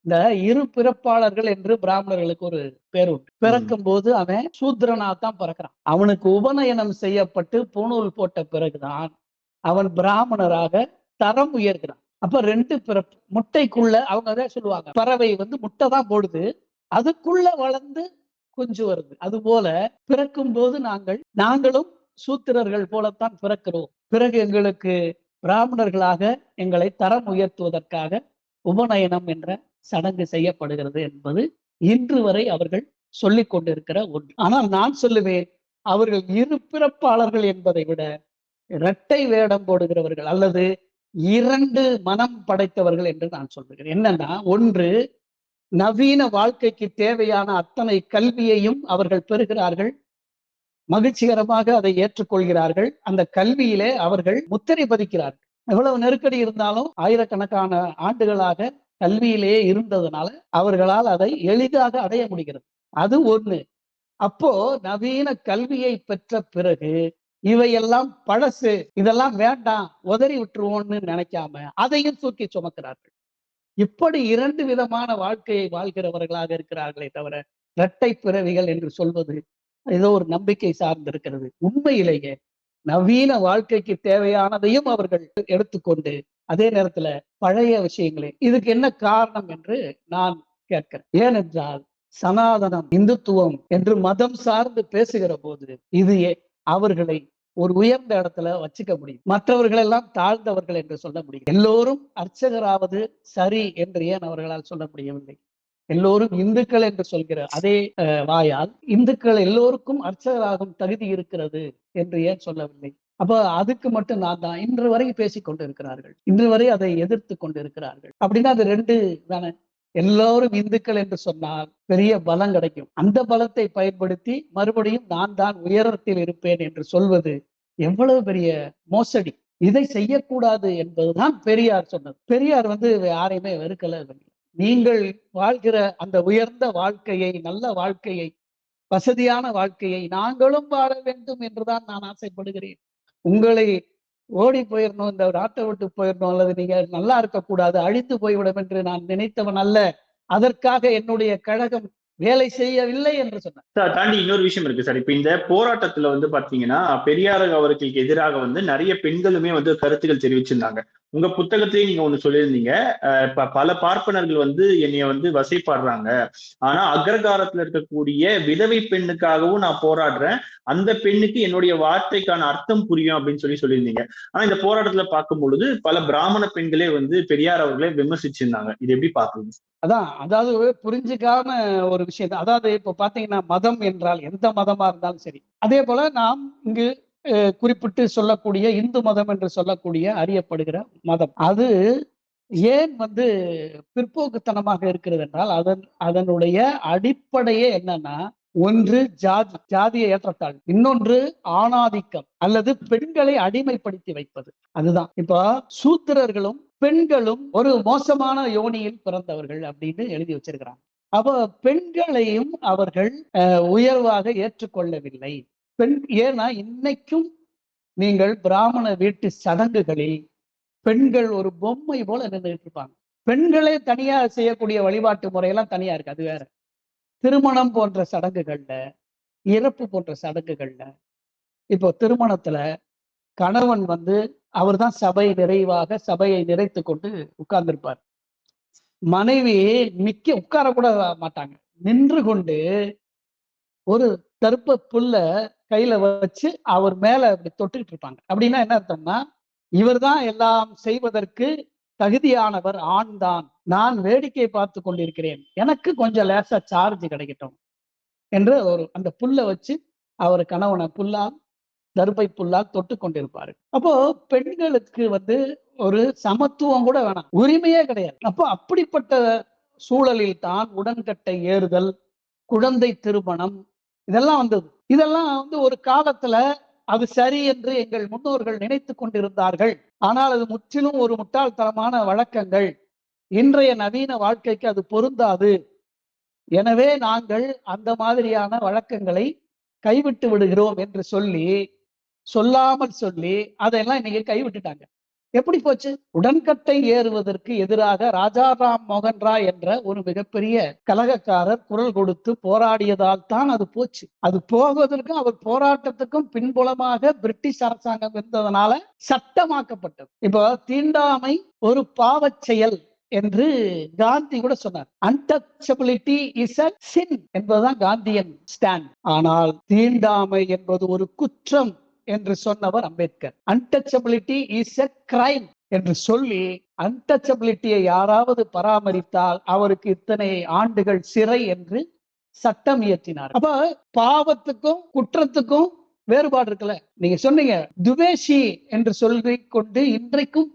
இந்த இரு பிறப்பாளர்கள் என்று பிராமணர்களுக்கு ஒரு பேர் உண்டு. பிறக்கும் போது அவன் சூத்திரனா தான் பிறக்கிறான். அவனுக்கு உபநயனம் செய்யப்பட்டு பூணூல் போட்ட பிறகுதான் அவன் பிராமணராக தரம் உயர்கிறான். அப்ப ரெண்டு பிறப்பு. முட்டைக்குள்ள அவங்க தான் சொல்லுவாங்க, பறவை முட்டை தான் போடுது, அதுக்குள்ள வளர்ந்து குஞ்சு வருது. அது போல பிறக்கும் போது நாங்களும் சூத்திரர்கள் போலத்தான் பிறக்கிறோம். பிறகு எங்களுக்கு பிராமணர்களாக எங்களை தரம் உயர்த்துவதற்காக உபநயனம் என்ற சடங்கு செய்யப்படுகிறது என்பது இன்று வரை அவர்கள் சொல்லிக் கொண்டிருக்கிற ஒன்று. ஆனால் நான் சொல்லுவேன், அவர்கள் இரு பிறப்பாளர்கள் என்பதை விட இரட்டை வேடம் போடுகிறவர்கள் அல்லது இரண்டு மனம் படைத்தவர்கள் என்று நான் சொல்லுகிறேன். என்னன்னா, ஒன்று, நவீன வாழ்க்கைக்கு தேவையான அத்தனை கல்வியையும் அவர்கள் பெறுகிறார்கள், மகிழ்ச்சிகரமாக அதை ஏற்றுக்கொள்கிறார்கள். அந்த கல்வியிலே அவர்கள் முத்திரை பதிக்கிறார்கள். எவ்வளவு நெருக்கடி இருந்தாலும் ஆயிரக்கணக்கான ஆண்டுகளாக கல்வியிலேயே இருந்ததுனால அவர்களால் அதை எளிதாக அடைய முடிகிறது. அது ஒண்ணு. அப்போ நவீன கல்வியை பெற்ற பிறகு இவையெல்லாம் பழசு, இதெல்லாம் வேண்டாம், உதறி விட்டுருவோம்னு நினைக்காம அதையும் தூக்கி சுமக்கிறார்கள். இப்படி இரண்டு விதமான வாழ்க்கையை வாழ்கிறவர்களாக இருக்கிறார்களே தவிர இரட்டை பிறவிகள் என்று சொல்வது ஏதோ ஒரு நம்பிக்கை சார்ந்திருக்கிறது. உண்மையிலேயே நவீன வாழ்க்கைக்கு தேவையானதையும் அவர்கள் எடுத்துக்கொண்டு அதே நேரத்துல பழைய விஷயங்களே. இதுக்கு என்ன காரணம் என்று நான் கேட்கிறேன். ஏனென்றால் சனாதனம், இந்துத்துவம் என்று மதம் சார்ந்து பேசுகிற போது இது அவர்களை ஒரு உயர்ந்த இடத்துல வச்சுக்க முடியும். மற்றவர்கள் எல்லாம் தாழ்ந்தவர்கள் என்று சொல்ல முடியும். எல்லோரும் அர்ச்சகராவது சரி என்று ஏன் அவர்களால் சொல்ல முடியவில்லை? எல்லோரும் இந்துக்கள் என்று சொல்கிற அதே வாயால் இந்துக்கள் எல்லோருக்கும் அர்ச்சகராகும் தகுதி இருக்கிறது என்று ஏன் சொல்லவில்லை? அப்ப அதுக்கு மட்டும் நான் தான் இன்று வரை பேசிக் கொண்டிருக்கிறார்கள், இன்று வரை அதை எதிர்த்து கொண்டிருக்கிறார்கள். அப்படின்னா அது ரெண்டு தானே. எல்லோரும் இந்துக்கள் என்று சொன்னால் பெரிய பலம் கிடைக்கும். அந்த பலத்தை பயன்படுத்தி மறுபடியும் நான் தான் உயரத்தில் இருப்பேன் என்று சொல்வது எவ்வளவு பெரிய மோசடி. இதை செய்யக்கூடாது என்பதுதான் பெரியார் சொன்னது. பெரியார் யாரையுமே வெறுக்கல. நீங்கள் வாழ்கிற அந்த உயர்ந்த வாழ்க்கையை, நல்ல வாழ்க்கையை, வசதியான வாழ்க்கையை நாங்களும் வாழ வேண்டும் என்றுதான் நான் ஆசைப்படுகிறேன். உங்களை ஓடி போயிடணும், இந்த நாட்டை விட்டு போயிடணும், அல்லது நீங்க நல்லா இருக்கக்கூடாது, அழித்து போய்விடும் என்று நான் நினைத்தவன் அல்ல. அதற்காக என்னுடைய கழகம் வேலை செய்யவில்லை என்று சொன்னார். சார் தாண்டி இன்னொரு விஷயம் இருக்கு சார். இப்ப இந்த போராட்டத்துல பாத்தீங்கன்னா பெரியார் அவர்களுக்கு எதிராக நிறைய பெண்களுமே கருத்துக்கள் தெரிவிச்சிருந்தாங்க. உங்க புத்தகத்திலேயே நீங்க ஒண்ணு சொல்லியிருந்தீங்க, பல பார்ப்பனர்கள் என்னைய வசைப்பாடுறாங்க, ஆனா அக்ரகாரத்துல இருக்கக்கூடிய விதவை பெண்ணுக்காகவும் நான் போராடுறேன், அந்த பெண்ணுக்கு என்னுடைய வார்த்தைக்கான அர்த்தம் புரியும் அப்படின்னு சொல்லியிருந்தீங்க. ஆனா இந்த போராட்டத்துல பார்க்கும் பொழுது பல பிராமண பெண்களே பெரியார் அவர்களே விமர்சிச்சிருந்தாங்க. இது எப்படி பாக்குறீங்க? அதாவது புரிஞ்சுக்காம ஒரு விஷயம். அதாவது இப்ப பாத்தீங்கன்னா மதம் என்றால் எந்த மதமா இருந்தாலும் சரி, அதே போல நாம் இங்கு குறிப்பிட்டு சொல்லக்கூடிய இந்து மதம் என்று சொல்லக்கூடிய அறியப்படுகிற மதம், அது ஏன் பிற்போக்குத்தனமாக இருக்கிறது என்றால் அதனுடைய அடிப்படையே என்னன்னா, ஒன்று ஜாதிய ஏற்றத்தாழ், இன்னொன்று ஆணாதிக்கம் அல்லது பெண்களை அடிமைப்படுத்தி வைப்பது. அதுதான் இப்ப சூத்திரர்களும் பெண்களும் ஒரு மோசமான யோனியில் பிறந்தவர்கள் அப்படின்னு எழுதி வச்சிருக்கிறாங்க. அப்ப பெண்களையும் அவர்கள் உயர்வாக ஏற்றுக்கொள்ளவில்லை. ஏன்னா இன்னைக்கும் நீங்கள் பிராமண வீட்டு சடங்குகளில் பெண்கள் ஒரு பொம்மை போல நின்றுட்டு இருப்பாங்க. பெண்களே தனியா செய்யக்கூடிய வழிபாட்டு முறையெல்லாம் தனியா இருக்கு, அது வேற. திருமணம் போன்ற சடங்குகள்ல, இறப்பு போன்ற சடங்குகள்ல, இப்போ திருமணத்துல கணவன் அவர் தான் சபை நிறைவாக சபையை நிறைத்து கொண்டு உட்கார்ந்திருப்பார். மனைவி உட்கார கூட மாட்டாங்க, நின்று கொண்டு ஒரு தர்ப்ப புல்ல கையில வச்சு அவர் மேல அப்படி தொட்டுக்கிட்டு இருப்பாங்க. அப்படின்னா என்ன அர்த்தம்னா, இவர் தான் எல்லாம் செய்வதற்கு தகுதியானவர், ஆண் தான், நான் வேடிக்கை பார்த்து கொண்டிருக்கிறேன், எனக்கு கொஞ்சம் லேசா சார்ஜ் கிடைக்கட்டும் என்று அந்த புல்ல வச்சு அவர் கணவனை தர்பை புல்லால் தொட்டு கொண்டிருப்பாரு. அப்போ பெண்களுக்கு ஒரு சமத்துவம் கூட வேணாம், உரிமையே கிடையாது. அப்போ அப்படிப்பட்ட சூழலில் தான் உடன்கட்டை ஏறுதல், குழந்தை திருமணம் இதெல்லாம் வந்தது. இதெல்லாம் ஒரு காலத்துல அது சரி என்று எங்கள் முன்னோர்கள் நினைத்து கொண்டிருந்தார்கள். ஆனால் அது முற்றிலும் ஒரு முட்டாள்தனமான வழக்கங்கள். இன்றைய நவீன வாழ்க்கைக்கு அது பொருந்தாது. எனவே நாங்கள் அந்த மாதிரியான வழக்கங்களை கைவிட்டு விடுகிறோம் என்று சொல்லாமல் சொல்லி அதெல்லாம் இன்னைக்கு கைவிட்டுட்டாங்க. எப்படி போச்சு? உடன்கட்டை ஏறுவதற்கு எதிராக ராஜாராம் மோகன் ராய் என்ற ஒரு மிகப்பெரிய கலகக்காரர் குரல் கொடுத்து போராடியதால் தான் அது போச்சு. அது போவதற்கும் அவர் போராட்டத்துக்கும் பின்புலமாக பிரிட்டிஷ் அரசாங்கம் இருந்ததனால சட்டமாக்கப்பட்டது. இப்போ தீண்டாமை ஒரு பாவச் செயல் என்று காந்தி கூட சொன்னார். அன்டச்சபிலிட்டி இஸ் a sin என்பதுதான் காந்தியன் ஸ்டாண்ட். ஆனால் தீண்டாமை என்பது ஒரு குற்றம் என்று சொன்னவர் Ambedkar. Untouchability is a crime என்று சொல்லி அன்டச்சபிலிட்டியை யாராவது பராமரித்தால் அவருக்கு இத்தனை ஆண்டுகள் சிறை என்று சட்டம் இயற்றினார். அப்ப பாவத்துக்கும் குற்றத்துக்கும் வேறுபாடு இருக்குல்ல. நீங்க சொன்னீங்க துவேஷி என்று சொல்லிக் கொண்டு இன்றைக்கும்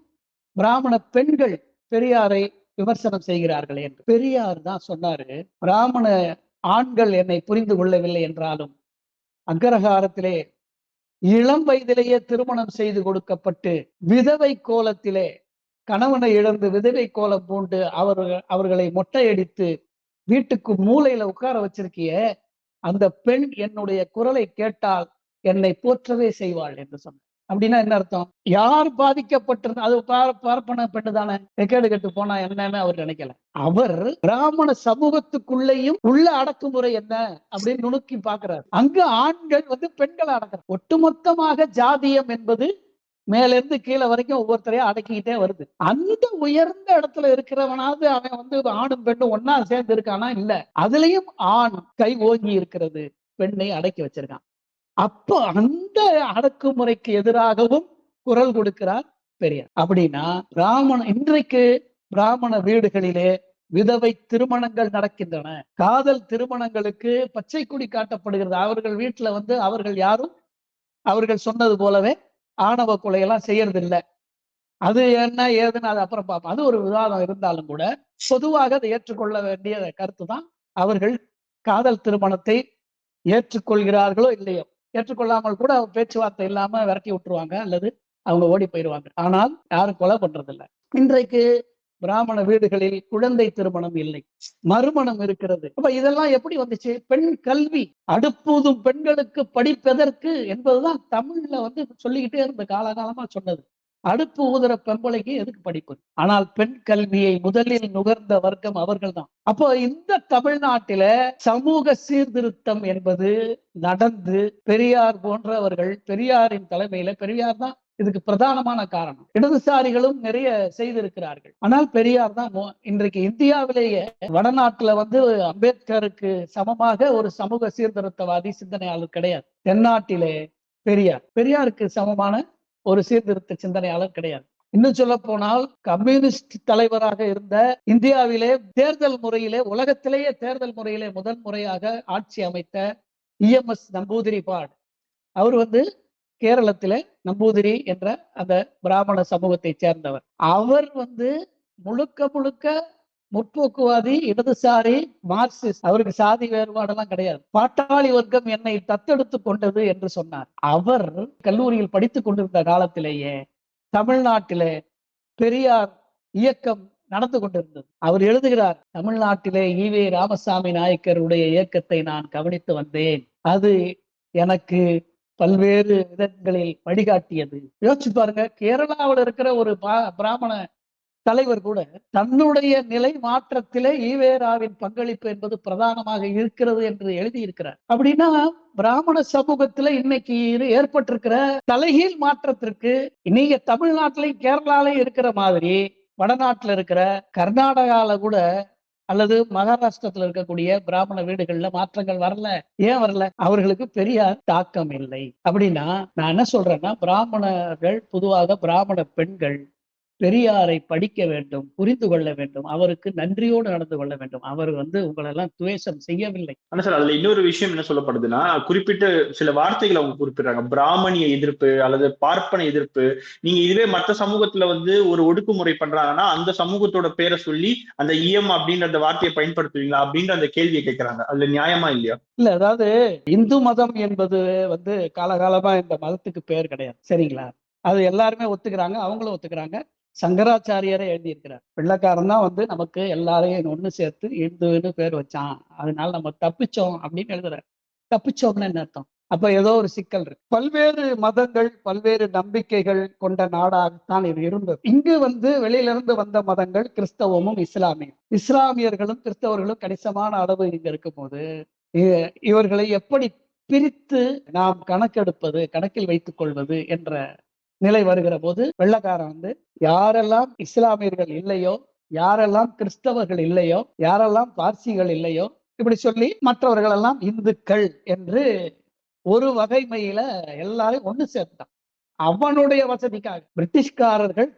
பிராமண பெண்கள் பெரியாரை விமர்சனம் செய்கிறார்கள் என்று. பெரியார் தான் சொன்னாரு, பிராமண ஆண்கள் என்னை புரிந்து கொள்ளவில்லை என்றாலும் அக்ரஹாரத்திலே இளம் வயதிலேயே திருமணம் செய்து கொடுக்கப்பட்டு விதவை கோலத்திலே கணவனை இழந்து விதவை கோலம் பூண்டு அவர்களை மொட்டையடித்து வீட்டுக்கு மூலையில உட்கார வச்சிருக்கிய அந்த பெண் என்னுடைய குரலை கேட்டால் என்னை போற்றவே செய்வாள் என்று சொன்னார். அப்படின்னா என்ன அர்த்தம்? யார் பாதிக்கப்பட்டிருந்த அது பார்ப்பன பெண்ணு தானே, ரெக்கார்டு கட்டு போனா என்னன்னு அவர் நினைக்கல. அவர் பிராமண சமூகத்துக்குள்ளேயும் உள்ள அடக்குமுறை என்ன அப்படின்னு நுணுக்கி பாக்குறாரு. அங்கு ஆண்கள் பெண்களை அடக்குறாங்க. ஒட்டுமொத்தமாக ஜாதியம் என்பது மேல இருந்து கீழே வரைக்கும் ஒவ்வொருத்தரையும் அடக்கிக்கிட்டே வருது. அந்த உயர்ந்த இடத்துல இருக்கிறவனாவது அவன் ஆணும் பெண்ணும் ஒன்னா சேர்ந்து இருக்கானா? இல்ல, அதுலயும் ஆண் கை ஓங்கி இருக்கிறது, பெண்ணை அடக்கி வச்சிருக்கான். அப்போ அந்த அடக்குமுறைக்கு எதிராகவும் குரல் கொடுக்கிறார் பெரியார். அப்படின்னா இன்றைக்கு பிராமண வீடுகளிலே விதவை திருமணங்கள் நடக்கின்றன. காதல் திருமணங்களுக்கு பச்சை கொடி காட்டப்படுகிறது. அவர்கள் வீட்டுல அவர்கள் யாரும் அவர்கள் சொன்னது போலவே ஆணவ கொலையெல்லாம் செய்யறது இல்லை. அது என்ன ஏதுன்னு அது அப்புறம் பார்ப்போம். அது ஒரு விவாதம் இருந்தாலும் கூட பொதுவாக அதை ஏற்றுக்கொள்ள வேண்டிய கருத்து தான். அவர்கள் காதல் திருமணத்தை ஏற்றுக்கொள்கிறார்களோ இல்லையோ, ஏற்றுக்கொள்ளாமல் கூட பேச்சுவார்த்தை இல்லாம விரட்டி விட்டுருவாங்க அல்லது அவங்க ஓடி போயிடுவாங்க. ஆனால் யாரும் கொலை பண்றது இல்லை. இன்றைக்கு பிராமண வீடுகளில் குழந்தை திருமணம் இல்லை, மறுமணம் இருக்கிறது. அப்ப இதெல்லாம் எப்படி வந்துச்சு? பெண் கல்வி, அடுப்பூதும் பெண்களுக்கு படிப்பதற்கு என்பதுதான் தமிழ்ல சொல்லிக்கிட்டே இருந்த காலகாலமா சொன்னது. அடுப்பு ஊதுற பெம்பளைக்கு எதுக்கு படிப்பு? ஆனால் பெண் கல்வியை முதலில் நுகர்ந்த வர்க்கம் அவர்கள் தான். அப்போ இந்த தமிழ்நாட்டில சமூக சீர்திருத்தம் என்பது நடந்து பெரியார் போன்றவர்கள், பெரியாரின் தலைமையில, பெரியார் தான் இதுக்கு பிரதானமான காரணம். இடதுசாரிகளும் நிறைய செய்திருக்கிறார்கள். ஆனால் பெரியார் தான் இன்றைக்கு இந்தியாவிலேயே வடநாட்டுல அம்பேத்கருக்கு சமமாக ஒரு சமூக சீர்திருத்தவாதி சிந்தனையாளர் கிடையாது. தென்னாட்டிலே பெரியாருக்கு சமமான ஒரு சீர்திருத்த சிந்தனையாளர் கிடையாது. இன்னும் சொல்ல போனால் கம்யூனிஸ்ட் தலைவராக இருந்த இந்தியாவிலே தேர்தல் முறையிலே, உலகத்திலேயே தேர்தல் முறையிலே முதல் முறையாக ஆட்சி அமைத்த EMS நம்பூதிரிபாட், அவர் கேரளத்திலே நம்பூதிரி என்ற அந்த பிராமண சமூகத்தை சேர்ந்தவர். அவர் முழுக்க முழுக்க முற்போக்குவாதி, இடதுசாரி, மார்க்சிஸ்ட். அவருக்கு சாதி வேறுபாடெல்லாம் கிடையாது. பாட்டாளி வர்க்கம் என்னை தத்தெடுத்து கொண்டது என்று சொன்னார். அவர் கல்லூரியில் படித்துக் கொண்டிருந்த காலத்திலேயே தமிழ்நாட்டிலே பெரியார் இயக்கம் நடந்து கொண்டிருந்தது. அவர் எழுதுகிறார், தமிழ்நாட்டிலே ஈவே ராமசாமி நாயக்கருடைய இயக்கத்தை நான் கவனித்து வந்தேன். அது எனக்கு பல்வேறு விதங்களில் வழிகாட்டியது. யோசிச்சு பாருங்க, கேரளாவில் இருக்கிற ஒரு பிராமண தலைவர் கூட தன்னுடைய நிலை மாற்றத்திலே ஈவேராவின் பங்களிப்பு என்பது பிரதானமாக இருக்கிறது என்று எழுதியிருக்கிறார். அப்படின்னா பிராமண சமூகத்துல இன்னைக்கு ஏற்பட்டிருக்கிற தலைகீழ் மாற்றத்திற்கு நீங்க தமிழ்நாட்டிலையும் கேரளாலையும் இருக்கிற மாதிரி வடநாட்டுல இருக்கிற கர்நாடகால கூட அல்லது மகாராஷ்டிரத்துல இருக்கக்கூடிய பிராமண வீடுகள்ல மாற்றங்கள் வரல. ஏன் வரல? அவர்களுக்கு பெரியார் தாக்கம் இல்லை. அப்படின்னா நான் என்ன சொல்றேன்னா, பிராமணர்கள், பொதுவாக பிராமண பெண்கள் பெரியாரை படிக்க வேண்டும், புரிந்து கொள்ள வேண்டும், அவருக்கு நன்றியோடு நடந்து கொள்ள வேண்டும். அவர் உங்களெல்லாம் துவேஷம் செய்யவில்லை. ஆனா சார், அதுல இன்னொரு விஷயம் என்ன சொல்லப்படுதுன்னா, குறிப்பிட்ட சில வார்த்தைகளை அவங்க குறிப்பிடுறாங்க. பிராமணிய எதிர்ப்பு அல்லது பார்ப்பன எதிர்ப்பு. நீங்க இதுவே மற்ற சமூகத்துல ஒரு ஒடுக்குமுறை பண்றாங்கன்னா அந்த சமூகத்தோட பேரை சொல்லி அந்த EM அப்படின்ற அந்த வார்த்தையை பயன்படுத்துவீங்களா அப்படின்ற அந்த கேள்வியை கேட்கிறாங்க. அதுல நியாயமா இல்லையா? இல்ல, அதாவது இந்து மதம் என்பது காலகாலமா இந்த மதத்துக்கு பேர் கிடையாது, சரிங்களா? அது எல்லாருமே ஒத்துக்கிறாங்க, அவங்களும் ஒத்துக்கிறாங்க. சங்கராச்சாரியரை எழுதியிருக்கிறார். வெள்ளக்காரன் தான் நமக்கு எல்லாரையும் ஒண்ணு சேர்த்து இந்துன்னு பேர் வச்சான், அதனால நம்ம தப்பிச்சோம் அப்படின்னு எழுதுறாரு. தப்பிச்சோம்னு என்ன அர்த்தம்? அப்ப ஏதோ ஒரு சிக்கல் இருக்கு. பல்வேறு மதங்கள், பல்வேறு நம்பிக்கைகள் கொண்ட நாடாகத்தான் இது இருந்தது. இங்கு வெளியில இருந்து வந்த மதங்கள் கிறிஸ்தவமும் இஸ்லாமியர்களும் கிறிஸ்தவர்களும் கணிசமான அளவு இங்க இருக்கும் போது இவர்களை எப்படி பிரித்து நாம் கணக்கில் வைத்துக் கொள்வது என்ற நிலை வருகிற போது வெள்ளக்காரன் யாரெல்லாம் இஸ்லாமியர்கள் இல்லையோ, யாரெல்லாம் கிறிஸ்தவர்கள் இல்லையோ, யாரெல்லாம் பார்சிகள் இல்லையோ, இப்படி சொல்லி மற்றவர்கள் எல்லாம் இந்துக்கள் என்று ஒரு வகைமையில எல்லாரையும் ஒண்ணு சேர்த்தான். அவனுடைய வசதிக்காக பிரிட்டிஷ்காரர்கள்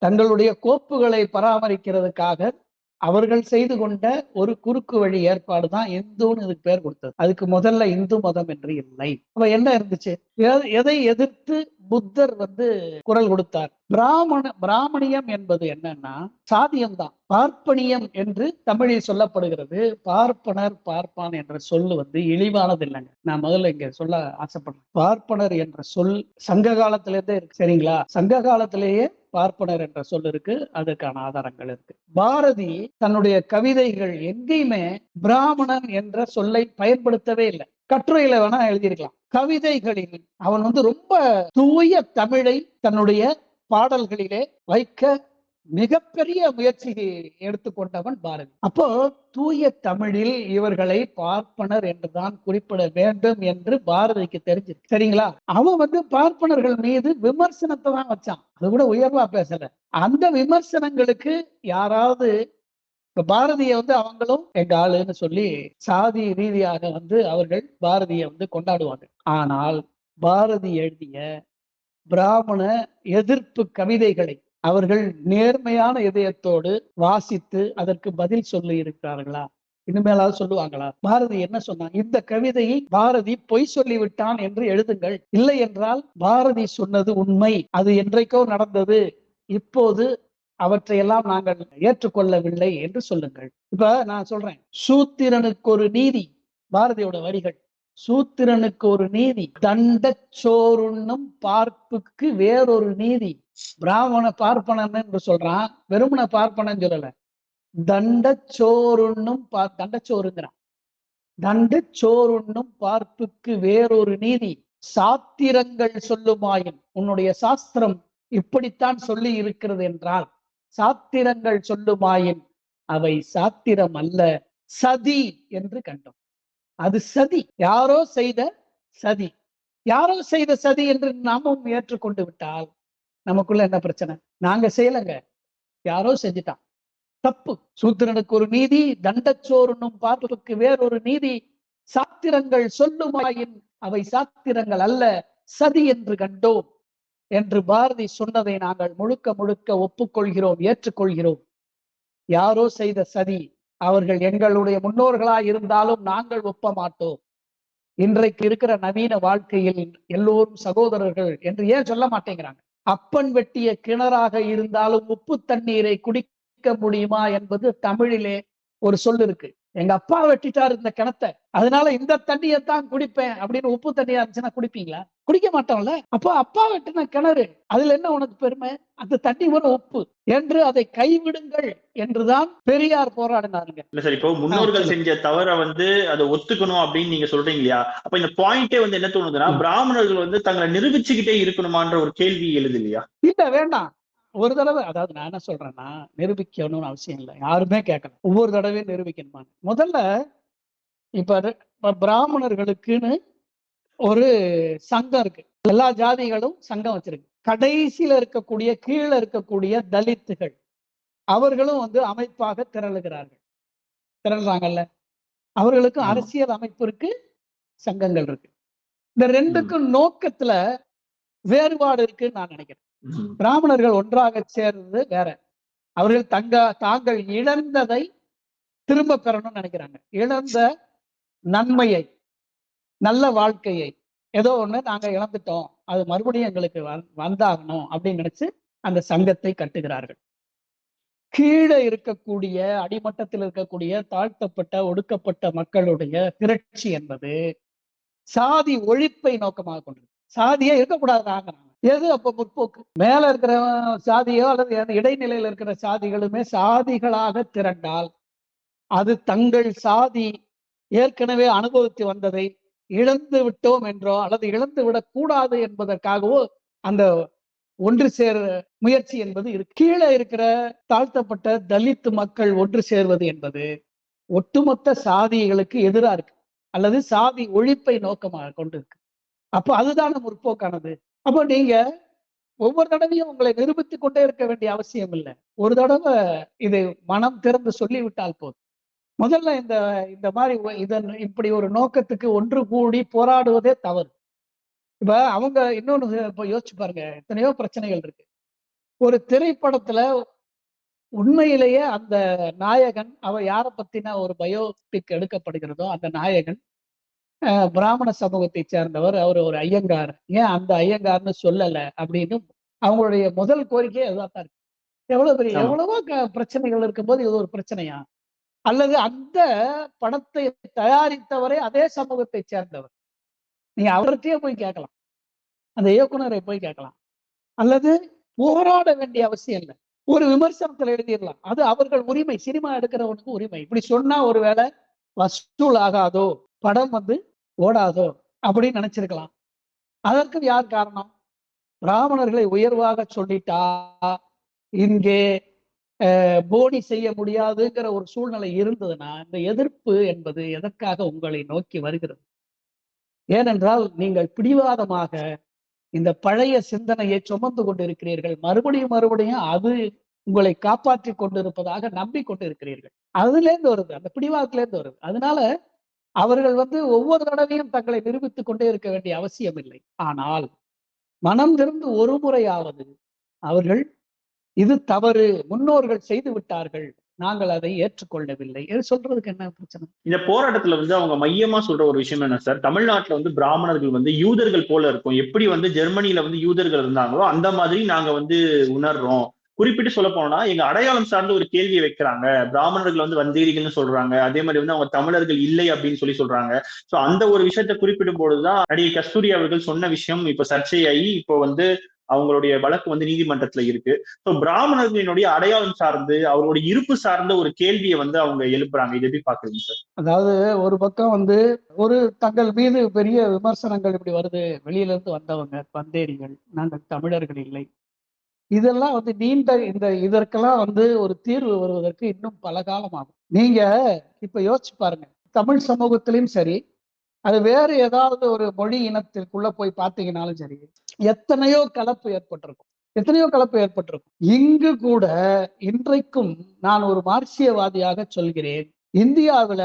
தங்களுடைய கோப்புகளை பராமரிக்கிறதுக்காக அவர்கள் செய்து கொண்ட ஒரு குறுக்கு வழி ஏற்பாடு தான் இந்துன்னு இதுக்கு பேர் கொடுத்தது. அதுக்கு முதல்ல இந்து மதம் என்று இல்லை. அப்ப என்ன இருந்துச்சு? எதை எதிர்த்து புத்தர் குரல் கொடுத்தார்? பிராமணியம் என்பது என்னன்னா சாதியம்தான். பார்ப்பனியம் என்று தமிழில் சொல்லப்படுகிறது. பார்ப்பனர், பார்ப்பான் என்ற சொல்லு இழிவானது இல்லைங்க. நான் முதல்ல இங்க சொல்ல ஆசைப்படுறேன். பார்ப்பனர் என்ற சொல் சங்க காலத்திலேருந்தே இருக்கு, சரிங்களா? சங்க காலத்திலேயே பார்ப்பனர் என்ற சொல் இருக்கு, அதற்கான ஆதாரங்கள் இருக்கு. பாரதி தன்னுடைய கவிதைகள் எங்கேயுமே பிராமணன் என்ற சொல்லை பயன்படுத்தவே இல்லை. கட்டுரையில வேணா எழுதியிருக்கலாம். கவிதைகளில் அவன் ரொம்ப தூய தமிழை தன்னுடைய பாடல்களிலே வைக்க மிகப்பெரிய முயற்சி எடுத்துக்கொண்டவன் பாரதி. அப்போ தூய தமிழில் இவர்களை பார்ப்பனர் என்றுதான் குறிப்பிட வேண்டும் என்று பாரதிக்கு தெரிஞ்சிருக்கு, சரிங்களா? அவன் பார்ப்பனர்கள் மீது விமர்சனத்தை தான் வச்சான், அது கூட உயர்வா பேசல. அந்த விமர்சனங்களுக்கு யாராவது இப்ப பாரதிய அவங்களும் எங்க ஆளுன்னு சொல்லி சாதி ரீதியாக அவர்கள் பாரதிய கொண்டாடுவாங்க. ஆனால் பாரதி எழுதிய பிராமண எதிர்ப்பு கவிதைகளை அவர்கள் நேர்மையான இதயத்தோடு வாசித்து அதற்கு பதில் சொல்லி இருக்கிறார்களா? இனிமேலாவது சொல்லுவாங்களா? பாரதி என்ன சொன்னான்? இந்த கவிதையை பாரதி பொய் சொல்லிவிட்டான் என்று எழுதுங்கள், இல்லை என்றால் பாரதி சொன்னது உண்மை, அது என்றைக்கோ நடந்தது, இப்போது அவற்றையெல்லாம் நாங்கள் ஏற்றுக்கொள்ளவில்லை என்று சொல்லுங்கள். இப்ப நான் சொல்றேன், சூத்திரனுக்கு ஒரு நீதி, பாரதியோட வரிகள். சூத்திரனுக்கு ஒரு நீதி, தண்டச்சோறுண்ணும் பார்ப்புக்கு வேறொரு நீதி. பிராமண பார்ப்பனன் என்று சொல்றான், வெறுமன பார்ப்பனன் சொல்லல, தண்டச்சோறுண்ணும் தண்டச்சோறுங்கிறான். தண்டச்சோறுண்ணும் பார்ப்புக்கு வேறொரு நீதி, சாத்திரங்கள் சொல்லுமாயின், உன்னுடைய சாஸ்திரம் இப்படித்தான் சொல்லி இருக்கிறது என்றால், சாத்திரங்கள் சொல்லுமாயின் அவை சாத்திரம் அல்ல, சதி என்று கண்டோம். அது சதி, யாரோ செய்த சதி. யாரோ செய்த சதி என்று நாமும் ஏற்றுக்கொண்டு விட்டால் நமக்குள்ள என்ன பிரச்சனை? நாங்க செய்யலங்க, யாரோ செஞ்சுட்டான், தப்பு. சூத்திரனுக்கு ஒரு நீதி, தண்டச்சோறுன்னும் பார்ப்பதற்கு வேறொரு நீதி, சாத்திரங்கள் சொல்லுமாயின் அவை சாத்திரங்கள் அல்ல, சதி என்று கண்டோம் என்று பாரதி சொன்னதை நாங்கள் முழுக்க முழுக்க ஒப்புக்கொள்கிறோம், ஏற்றுக்கொள்கிறோம். யாரோ செய்த சதி, அவர்கள் எங்களுடைய முன்னோர்களாய் இருந்தாலும் நாங்கள் ஒப்ப மாட்டோம். இன்றைக்கு இருக்கிற நவீன வாழ்க்கையில் எல்லோரும் சகோதரர்கள் என்று ஏன் சொல்ல மாட்டேங்கிறாங்க? அப்பன் வெட்டிய கிணறாக இருந்தாலும் உப்பு தண்ணீரை குடிக்க முடியுமா என்பது தமிழிலே ஒரு சொல் இருக்கு. எங்க அப்பா வெட்டிட்டாரு இந்த கிணத்தை, அதனால இந்த தண்ணியைத்தான் குடிப்பேன் அப்படின்னு உப்பு தண்ணியா இருந்துச்சுன்னா குடிப்பீங்களா? குடிக்க மாட்டோம்ல. அப்போ அப்பா வெட்டின கிணறு, அதுல என்ன உனக்கு பெருமை? அந்த தண்ணி ஒரு உப்பு என்று அதை கைவிடுங்கள் என்றுதான் பெரியார் போராடினாருங்க. இல்ல சார், இப்போ முன்னோர்கள் செஞ்ச தவற அதை ஒத்துக்கணும் அப்படின்னு நீங்க சொல்றீங்க இல்லையா? அப்ப இந்த பாயிண்டே என்ன தோணுதுன்னா, பிராமணர்கள் தங்களை நிரூபிச்சுக்கிட்டே இருக்கணுமான்ற ஒரு கேள்வி எழுது இல்லையா? இல்ல, வேண்டாம். ஒரு தடவை, அதாவது நான் என்ன சொல்றேன்னா, நிரூபிக்கணும்னு அவசியம் இல்லை, யாருமே கேட்கணும் ஒவ்வொரு தடவையும் நிரூபிக்கணுமா. முதல்ல இப்ப பிராமணர்களுக்குன்னு ஒரு சங்கம் இருக்கு, எல்லா ஜாதிகளும் சங்கம் வச்சிருக்கு. கடைசியில இருக்கக்கூடிய, கீழே இருக்கக்கூடிய தலித்துகள் அவர்களும் அமைப்பாக திரளுறாங்கல்ல, அவர்களுக்கும் அரசியல் அமைப்பு இருக்கு, சங்கங்கள் இருக்கு. இந்த ரெண்டுக்கும் நோக்கத்துல வேறுபாடு இருக்குன்னு நான் நினைக்கிறேன். பிராமணர்கள் ஒன்றாக சேர்ந்தது வேற, அவர்கள் தாங்கள் இழந்ததை திரும்ப பெறணும்னு நினைக்கிறாங்க. இழந்த நன்மையை, நல்ல வாழ்க்கையை, ஏதோ ஒண்ணு நாங்க இழந்துட்டோம், அது மறுபடியும் எங்களுக்கு வந்தாகணும் அப்படின்னு நினைச்சு அந்த சங்கத்தை கட்டுகிறார்கள். கீழே இருக்கக்கூடிய, அடிமட்டத்தில் இருக்கக்கூடிய தாழ்த்தப்பட்ட ஒடுக்கப்பட்ட மக்களுடைய திரட்சி என்பது சாதி ஒழிப்பை நோக்கமாக கொண்டது. சாதியே இருக்கக்கூடாது. எது அப்ப முற்போக்கு? மேல இருக்கிற சாதியோ அல்லது இடைநிலையில் இருக்கிற சாதிகளுமே சாதிகளாக திரண்டால் அது தங்கள் சாதி ஏற்கனவே அனுபவித்து வந்ததை இழந்து விட்டோம் என்றோ அல்லது இழந்து விடக்கூடாது என்பதற்காகவோ அந்த ஒன்று சேர முயற்சி என்பது இருக்கு. கீழே இருக்கிற தாழ்த்தப்பட்ட தலித் மக்கள் ஒன்று சேர்வது என்பது ஒட்டுமொத்த சாதிகளுக்கு எதிராக இருக்கு, அல்லது சாதி ஒழிப்பை நோக்கமாக கொண்டு இருக்கு. அப்போ அதுதான முற்போக்கானது. அப்போ நீங்க ஒவ்வொரு தடவையும் உங்களை நிரூபித்துக் கொண்டே இருக்க வேண்டிய அவசியம் இல்லை. ஒரு தடவை இது மனம் திறந்து சொல்லிவிட்டால் போதும். முதல்ல இந்த மாதிரி இப்படி ஒரு நோக்கத்துக்கு ஒன்று கூடி போராடுவதே தவறு. இப்ப அவங்க இன்னொன்னு இப்ப யோசிச்சு பாருங்க, எத்தனையோ பிரச்சனைகள் இருக்கு. ஒரு திரைப்படத்துல உண்மையிலேயே அந்த நாயகன், அவர் யாரை பத்தின ஒரு பயோபிக் எடுக்கப்படுகிறதோ அந்த நாயகன் பிராமண சமூகத்தை சேர்ந்தவர், அவர் ஒரு ஐயங்கார், ஏன் அந்த ஐயங்கார்னு சொல்லல அப்படின்னு அவங்களுடைய முதல் கோரிக்கையே அதுதான் இருக்கு. எவ்வளவோ பிரச்சனைகள் இருக்கும்போது இது ஒரு பிரச்சனையா? அல்லது அந்த படத்தை தயாரித்தவரே அதே சமூகத்தை சேர்ந்தவர், நீங்க அவர்கிட்டயே போய் கேட்கலாம், அந்த இயக்குனரை போய் கேட்கலாம், அல்லது போராட வேண்டிய அவசியம் இல்லை. ஒரு விமர்சனத்துல எழுதிடலாம், அது அவர்கள் உரிமை, சினிமா எடுக்கிறவனுக்கு உரிமை. இப்படி சொன்னா ஒருவேளை வசூல் ஆகாதோ, படம் ஓடாதோ அப்படின்னு நினைச்சிருக்கலாம். அதற்கு யார் காரணம்? பிராமணர்களை உயர்வாக சொல்லிட்டா இங்கே போனி செய்ய முடியாதுங்கிற ஒரு சூழ்நிலை இருந்ததுன்னா இந்த எதிர்ப்பு என்பது எதற்காக உங்களை நோக்கி வருகிறது? ஏனென்றால் நீங்கள் பிடிவாதமாக இந்த பழைய சிந்தனையை சுமந்து கொண்டிருக்கிறீர்கள். மறுபடியும் அது உங்களை காப்பாற்றி கொண்டிருப்பதாக நம்பிக்கொண்டு இருக்கிறீர்கள். அதுல இருந்து வருது, அந்த பிடிவாதத்துல இருந்து வருது. அதனால அவர்கள் ஒவ்வொரு தடவையும் தங்களை நிரூபித்துக் கொண்டே இருக்க வேண்டிய அவசியம் இல்லை. ஆனால் மனம் திறந்து ஒரு முறையாவது அவர்கள் இது தவறு, முன்னோர்கள் செய்து விட்டார்கள், நாங்கள் அதை ஏற்றுக்கொள்ளவில்லை என்று சொல்றதுக்கு என்ன பிரச்சனை? இந்த போராட்டத்துல அவங்க மையமா சொல்ற ஒரு விஷயம் என்ன சார், தமிழ்நாட்டுல பிராமணர்கள் யூதர்கள் போல இருக்கும். எப்படி ஜெர்மனியில யூதர்கள் இருந்தாங்களோ அந்த மாதிரி நாங்க உணர்றோம். குறிப்பிட்டு சொல்ல போனா எங்க அடையாளம் சார்ந்த ஒரு கேள்வியை வைக்கிறாங்க. பிராமணர்கள் வந்தேரிகள்னு சொல்றாங்க. அதே மாதிரி அவங்க தமிழர்கள் இல்லை அப்படின்னு சொல்றாங்க. சோ அந்த ஒரு விஷயத்தை குறிப்பிடும் பொழுதுதான் நடிகை கஸ்தூரி அவர்கள் சொன்ன விஷயம் இப்ப சர்ச்சையாகி இப்போ அவங்களுடைய வழக்கு நீதிமன்றத்துல இருக்கு. ஸோ பிராமணர்களினுடைய அடையாளம் சார்ந்து அவங்களுடைய இருப்பு சார்ந்த ஒரு கேள்வியை அவங்க எழுப்புறாங்க. இது எப்படி பாக்குறீங்க சார்? அதாவது ஒரு பக்கம் ஒரு தங்கள் மீது பெரிய விமர்சனங்கள் இப்படி வருது, வெளியில இருந்து வந்தவங்க வந்தேரிகள், நாங்கள் தமிழர்கள் இல்லை. இதெல்லாம் நீண்ட இதற்கெல்லாம் ஒரு தீர்வு வருவதற்கு இன்னும் பல காலம் ஆகும். நீங்க இப்ப யோசிச்சு பாருங்க, தமிழ் சமூகத்திலும் சரி, அது வேறு ஏதாவது ஒரு மொழி இனத்திற்குள்ள போய் பார்த்தீங்கன்னாலும் சரி, எத்தனையோ கலப்பு ஏற்பட்டிருக்கும். இங்கு கூட இன்றைக்கும் நான் ஒரு மார்க்சியவாதியாக சொல்கிறேன், இந்தியாவில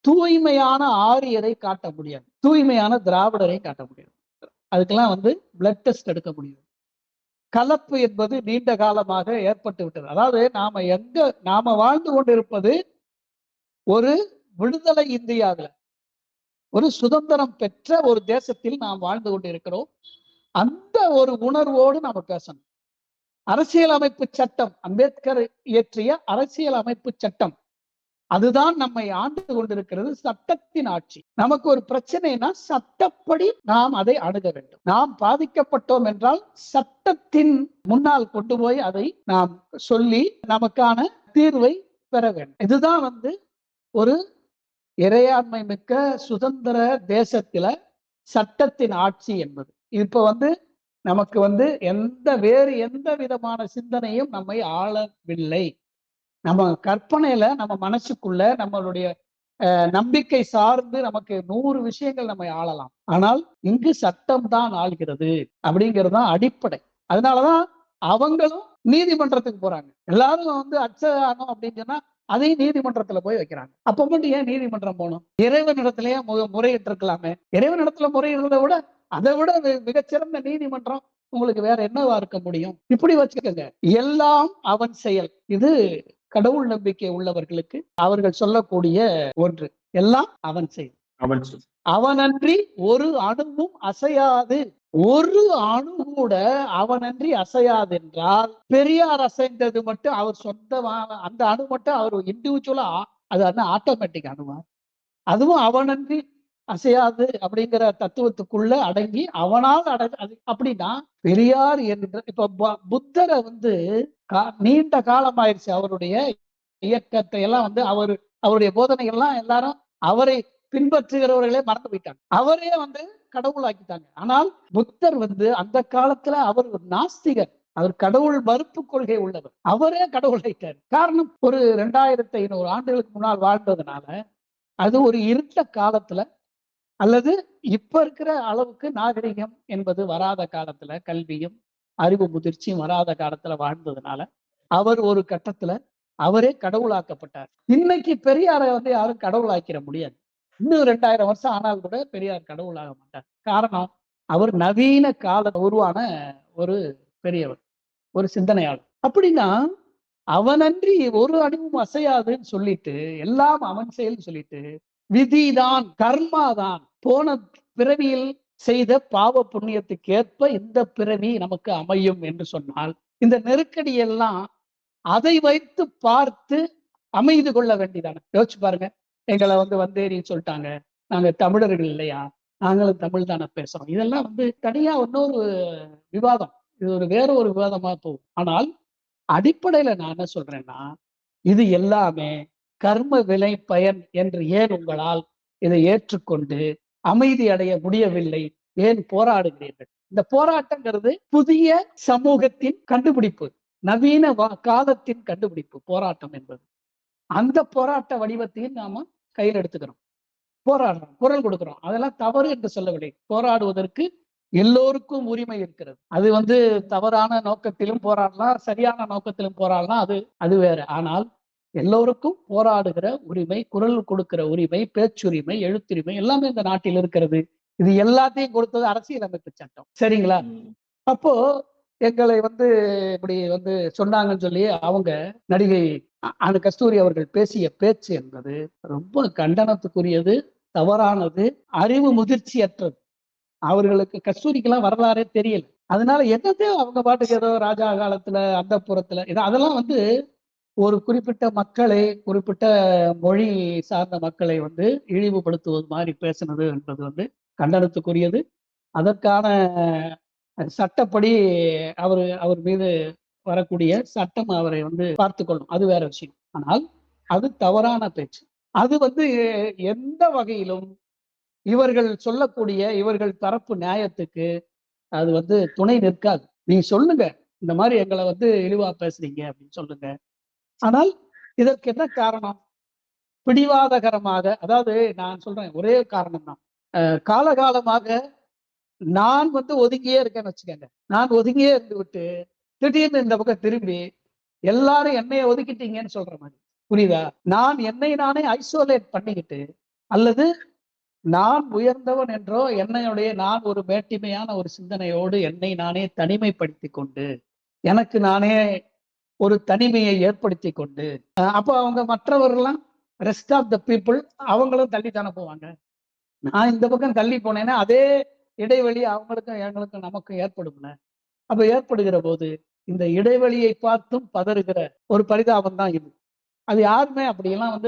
தூய்மையான ஆரியரை காட்ட முடியாது, தூய்மையான திராவிடரை காட்ட முடியாது. அதுக்கெல்லாம் பிளட் டெஸ்ட் எடுக்க முடியும். கலப்பு என்பது நீண்ட காலமாக ஏற்பட்டு விட்டது. அதாவது நாம வாழ்ந்து கொண்டிருப்பது ஒரு விடுதலை இந்தியாவில், ஒரு சுதந்திரம் பெற்ற ஒரு தேசத்தில் நாம் வாழ்ந்து கொண்டிருக்கிறோம். அந்த ஒரு உணர்வோடு நாம பேசணும். அரசியலமைப்பு சட்டம், அம்பேத்கர் இயற்றிய அரசியல் அமைப்பு சட்டம், அதுதான் நம்மை ஆண்டு கொண்டிருக்கிறது. சட்டத்தின் ஆட்சி. நமக்கு ஒரு பிரச்சனைனா சட்டப்படி நாம் அதை அணுக வேண்டும். நாம் பாதிக்கப்பட்டோம் என்றால் சட்டத்தின் முன்னால் கொண்டு போய் அதை நாம் சொல்லி நமக்கான தீர்வை பெற வேண்டும். இதுதான் ஒரு இறையாண்மை மிக்க சுதந்திர தேசத்துல சட்டத்தின் ஆட்சி என்பது. இப்ப நமக்கு வேறு எந்த விதமான சிந்தனையும் நம்மை ஆளவில்லை. நம்ம கற்பனையில, நம்ம மனசுக்குள்ள, நம்மளுடைய நம்பிக்கை சார்ந்து நமக்கு 100 விஷயங்கள் நம்மை ஆளலாம். ஆனால் இங்கு சட்டம் தான் ஆள்கிறது அப்படிங்கிறது தான் அடிப்படை. அதனாலதான் அவங்களும் நீதிமன்றத்துக்கு போறாங்க. எல்லாரும் அச்சம் அப்படின்னு சொன்னா அதையும் நீதிமன்றத்துல போய் வைக்கிறாங்க. அப்ப மட்டும் ஏன் நீதிமன்றம் போகணும்? இறைவனிடத்திலேயே முறையிட்டு இருக்கலாமே. இறைவனிடத்துல முறையிடுறதை விட அதை விட மிகச்சிறந்த நீதிமன்றம் உங்களுக்கு வேற என்னவா இருக்க முடியும்? இப்படி வச்சுக்கோங்க, எல்லாம் அவன் செயல். இது கடவுள் நம்பிக்கை உள்ளவர்களுக்கு அவர்கள் சொல்லக்கூடிய ஒன்று. எல்லாம் அவன் செயல், அவனன்றி ஒரு அணுவும் அசையாது. ஒரு அணு கூட அவனன்றி அசையாது என்றால், பெரியார் அசைந்தது மட்டும் அவர் சொந்தமான அந்த அணு மட்டும் அவர் இண்டிவிஜுவலா, அது ஆட்டோமேட்டிக் அணுவா? அதுவும் அவனன்றி அசையாது அப்படிங்கிற தத்துவத்துக்குள்ள அடங்கி அவனால் அப்படின்னா பெரியார் என்ற இப்ப புத்தரை நீண்ட காலம் ஆயிடுச்சு. அவருடைய இயக்கத்தை எல்லாம் அவருடைய போதனைகள்லாம் எல்லாரும் அவரை பின்பற்றுகிறவர்களே மறந்து போயிட்டாங்க. அவரே கடவுளாக்கிட்டாங்க. ஆனால் புத்தர் அந்த காலத்துல அவர் ஒரு நாஸ்திகர், அவர் கடவுள் மறுப்பு கொள்கை உள்ளவர். அவரே கடவுள் ஆயிட்டார். காரணம், ஒரு 2500 ஆண்டுகளுக்கு முன்னால் வாழ்ந்ததுனால. அது ஒரு இருண்ட காலத்துல, அல்லது இப்ப இருக்கிற அளவுக்கு நாகரிகம் என்பது வராத காலத்துல, கல்வியும் அறிவு முதிர்ச்சியும் வராத காலத்துல வாழ்ந்ததுனால அவர் ஒரு கட்டத்துல அவரே கடவுளாக்கப்பட்டார். இன்னைக்கு பெரியாரை யாரும் கடவுளாக்கிற முடியாது. இன்னும் 2000 வருஷம் ஆனால் கூட பெரியார் கடவுளாக மாட்டார். காரணம், அவர் நவீன கால உருவான ஒரு பெரியவர், ஒரு சிந்தனையாளர். அப்படின்னா அவனன்றி ஒரு அணுவும் அசையாதுன்னு சொல்லிட்டு, எல்லாம் அவன் செயல் சொல்லிட்டு, விதிதான், கர்மாதான், போன பிறவியில் செய்த பாவ புண்ணியத்துக்கு ஏற்ப இந்த பிறவி நமக்கு அமையும் என்று சொன்னால், இந்த நெருக்கடி எல்லாம் அதை வைத்து பார்த்து அமைது கொள்ள வேண்டியதான. யோசிச்சு பாருங்க, எங்களை வந்தேரின்னு சொல்லிட்டாங்க, நாங்க தமிழர்கள் இல்லையா, நாங்களும் தமிழ் தானே பேசுறோம். இதெல்லாம் தனியா இன்னொரு விவாதம், இது வேற ஒரு விவாதமா போகும். ஆனால் அடிப்படையில நான் என்ன சொல்றேன்னா, இது எல்லாமே கர்ம வினை பயன் என்று ஏன் உங்களால் இதை ஏற்றுக்கொண்டு அமைதி அடைய முடியவில்லை? ஏன் போராடுகிறீர்கள்? இந்த போராட்டங்கிறது புதிய சமூகத்தின் கண்டுபிடிப்பு, நவீன காலத்தின் கண்டுபிடிப்பு போராட்டம் என்பது. அந்த போராட்ட வடிவத்தையும் நாம கையில் எடுத்துக்கிறோம், போராடுறோம், குரல் கொடுக்கிறோம். அதெல்லாம் தவறு என்று சொல்லவில்லை. போராடுவதற்கு எல்லோருக்கும் உரிமை இருக்கிறது. அது தவறான நோக்கத்திலும் போராடலாம், சரியான நோக்கத்திலும் போராடலாம், அது வேற. ஆனால் எல்லோருக்கும் போராடுகிற உரிமை, குரல் கொடுக்கிற உரிமை, பேச்சுரிமை, எழுத்துரிமை எல்லாமே இந்த நாட்டில் இருக்கிறது. இது எல்லாத்தையும் கொடுத்தது அரசியலமைப்பு சட்டம். சரிங்களா? அப்போ எங்களை இப்படி சொன்னாங்கன்னு சொல்லி அவங்க நடிகை அனு கஸ்தூரி அவர்கள் பேசிய பேச்சு என்பது ரொம்ப கண்டனத்துக்குரியது, தவறானது, அறிவு முதிர்ச்சியற்றது. அவர்களுக்கு கஸ்தூரிக்கெல்லாம் வரலாறே தெரியல. அதனால என்னத்தையும் அவங்க பாட்டுக்கு ஏதோ ராஜா காலத்துல அந்த புறத்துல அதெல்லாம் ஒரு குறிப்பிட்ட மக்களை, குறிப்பிட்ட மொழி சார்ந்த மக்களை இழிவுபடுத்துவது மாதிரி பேசுனது என்பது கண்டனத்துக்குரியது. அதற்கான சட்டப்படி அவர் மீது வரக்கூடிய சட்டம் அவரை பார்த்து கொள்ளும், அது வேற விஷயம். ஆனால் அது தவறான பேச்சு. அது எந்த வகையிலும் இவர்கள் சொல்லக்கூடிய இவர்கள் தரப்பு நியாயத்துக்கு அது துணை நிற்காது. நீங்க சொல்லுங்க, இந்த மாதிரி எங்களை இழிவா பேசுறீங்க அப்படின்னு சொல்லுங்க. ஆனால் இதற்கு என்ன காரணம்? பிடிவாதகரமாக, அதாவது நான் சொல்றேன் ஒரே காரணம் தான். காலகாலமாக நான் ஒதுங்கியே இருக்கேன்னு வச்சுக்கோங்க. நான் ஒதுங்கியே இருந்து விட்டு திடீர்னு இந்த பக்கம் திரும்பி எல்லாரும் என்னைய ஒதுக்கிட்டீங்கன்னு சொல்ற மாதிரி, புரியுதா? நான் என்னை நானே ஐசோலேட் பண்ணிக்கிட்டு, அல்லது நான் உயர்ந்தவன் என்றோ நான் ஒரு மேட்டிமையான ஒரு சிந்தனையோடு என்னை நானே தனிமைப்படுத்தி கொண்டு, எனக்கு நானே ஒரு தனிமையை ஏற்படுத்தி கொண்டு, அப்போ அவங்க மற்றவர்கள்லாம் ரெஸ்ட் ஆஃப் த பீப்புள் அவங்களும் தள்ளி தானே போவாங்க. நான் இந்த பக்கம் தள்ளி போனேன்னா அதே இடைவெளி அவங்களுக்கும் எங்களுக்கும் நமக்கும் ஏற்படும்ல. அப்ப ஏற்படுகிற போது இந்த இடைவெளியை பார்த்தும் பதறுகிற ஒரு பரிதாபம் தான் இது. அது யாருமே அப்படியெல்லாம்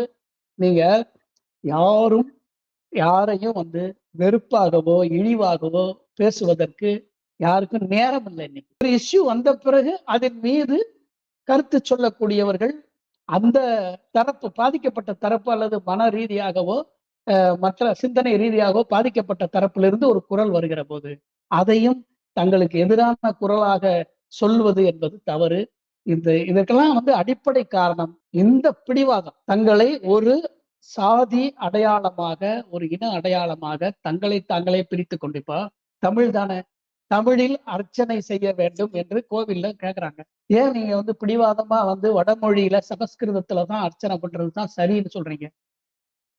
நீங்க யாரும் யாரையும் வெறுப்பாகவோ இழிவாகவோ பேசுவதற்கு யாருக்கும் நேரம் இல்லை. இன்னைக்கு ஒரு இஷ்யூ வந்த பிறகு அதன் மீது கருத்து சொல்லக்கூடியவர்கள் அந்த தரப்பு, பாதிக்கப்பட்ட தரப்பு அல்லது மன ரீதியாகவோ மற்ற சிந்தனை ரீதியாகவோ பாதிக்கப்பட்ட தரப்பிலிருந்து ஒரு குரல் வருகிற போது அதையும் தங்களுக்கு எதிரான குரலாக சொல்வது என்பது தவறு. இதற்கெல்லாம் அடிப்படை காரணம் இந்த பிடிவாதம். தங்களை ஒரு சாதி அடையாளமாக, ஒரு இன அடையாளமாக தங்களை தாங்களே பிரித்து கொண்டிப்பா. தமிழ் தானே, தமிழில் அர்ச்சனை செய்ய வேண்டும் என்று கோவில்ல கேக்குறாங்க. ஏன் நீங்க பிடிவாதமா வடமொழியில சமஸ்கிருதத்துலதான் அர்ச்சனை பண்றதுதான் சரின்னு சொல்றீங்க?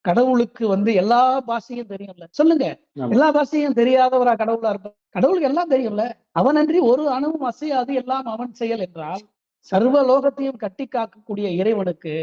கடவுளுக்கு எல்லா பாஷையும் தெரியும்ல, சொல்லுங்க. எல்லா பாஷையும் தெரியாதவரா கடவுளா இருப்பார்? கடவுளுக்கு எல்லாம் தெரியும்ல. அவனன்றி ஒரு அணுவும் அசையாது, எல்லாம் அவன் செயல் என்றால் சர்வ லோகத்தையும் கட்டி காக்கக்கூடிய இறைவனுக்கு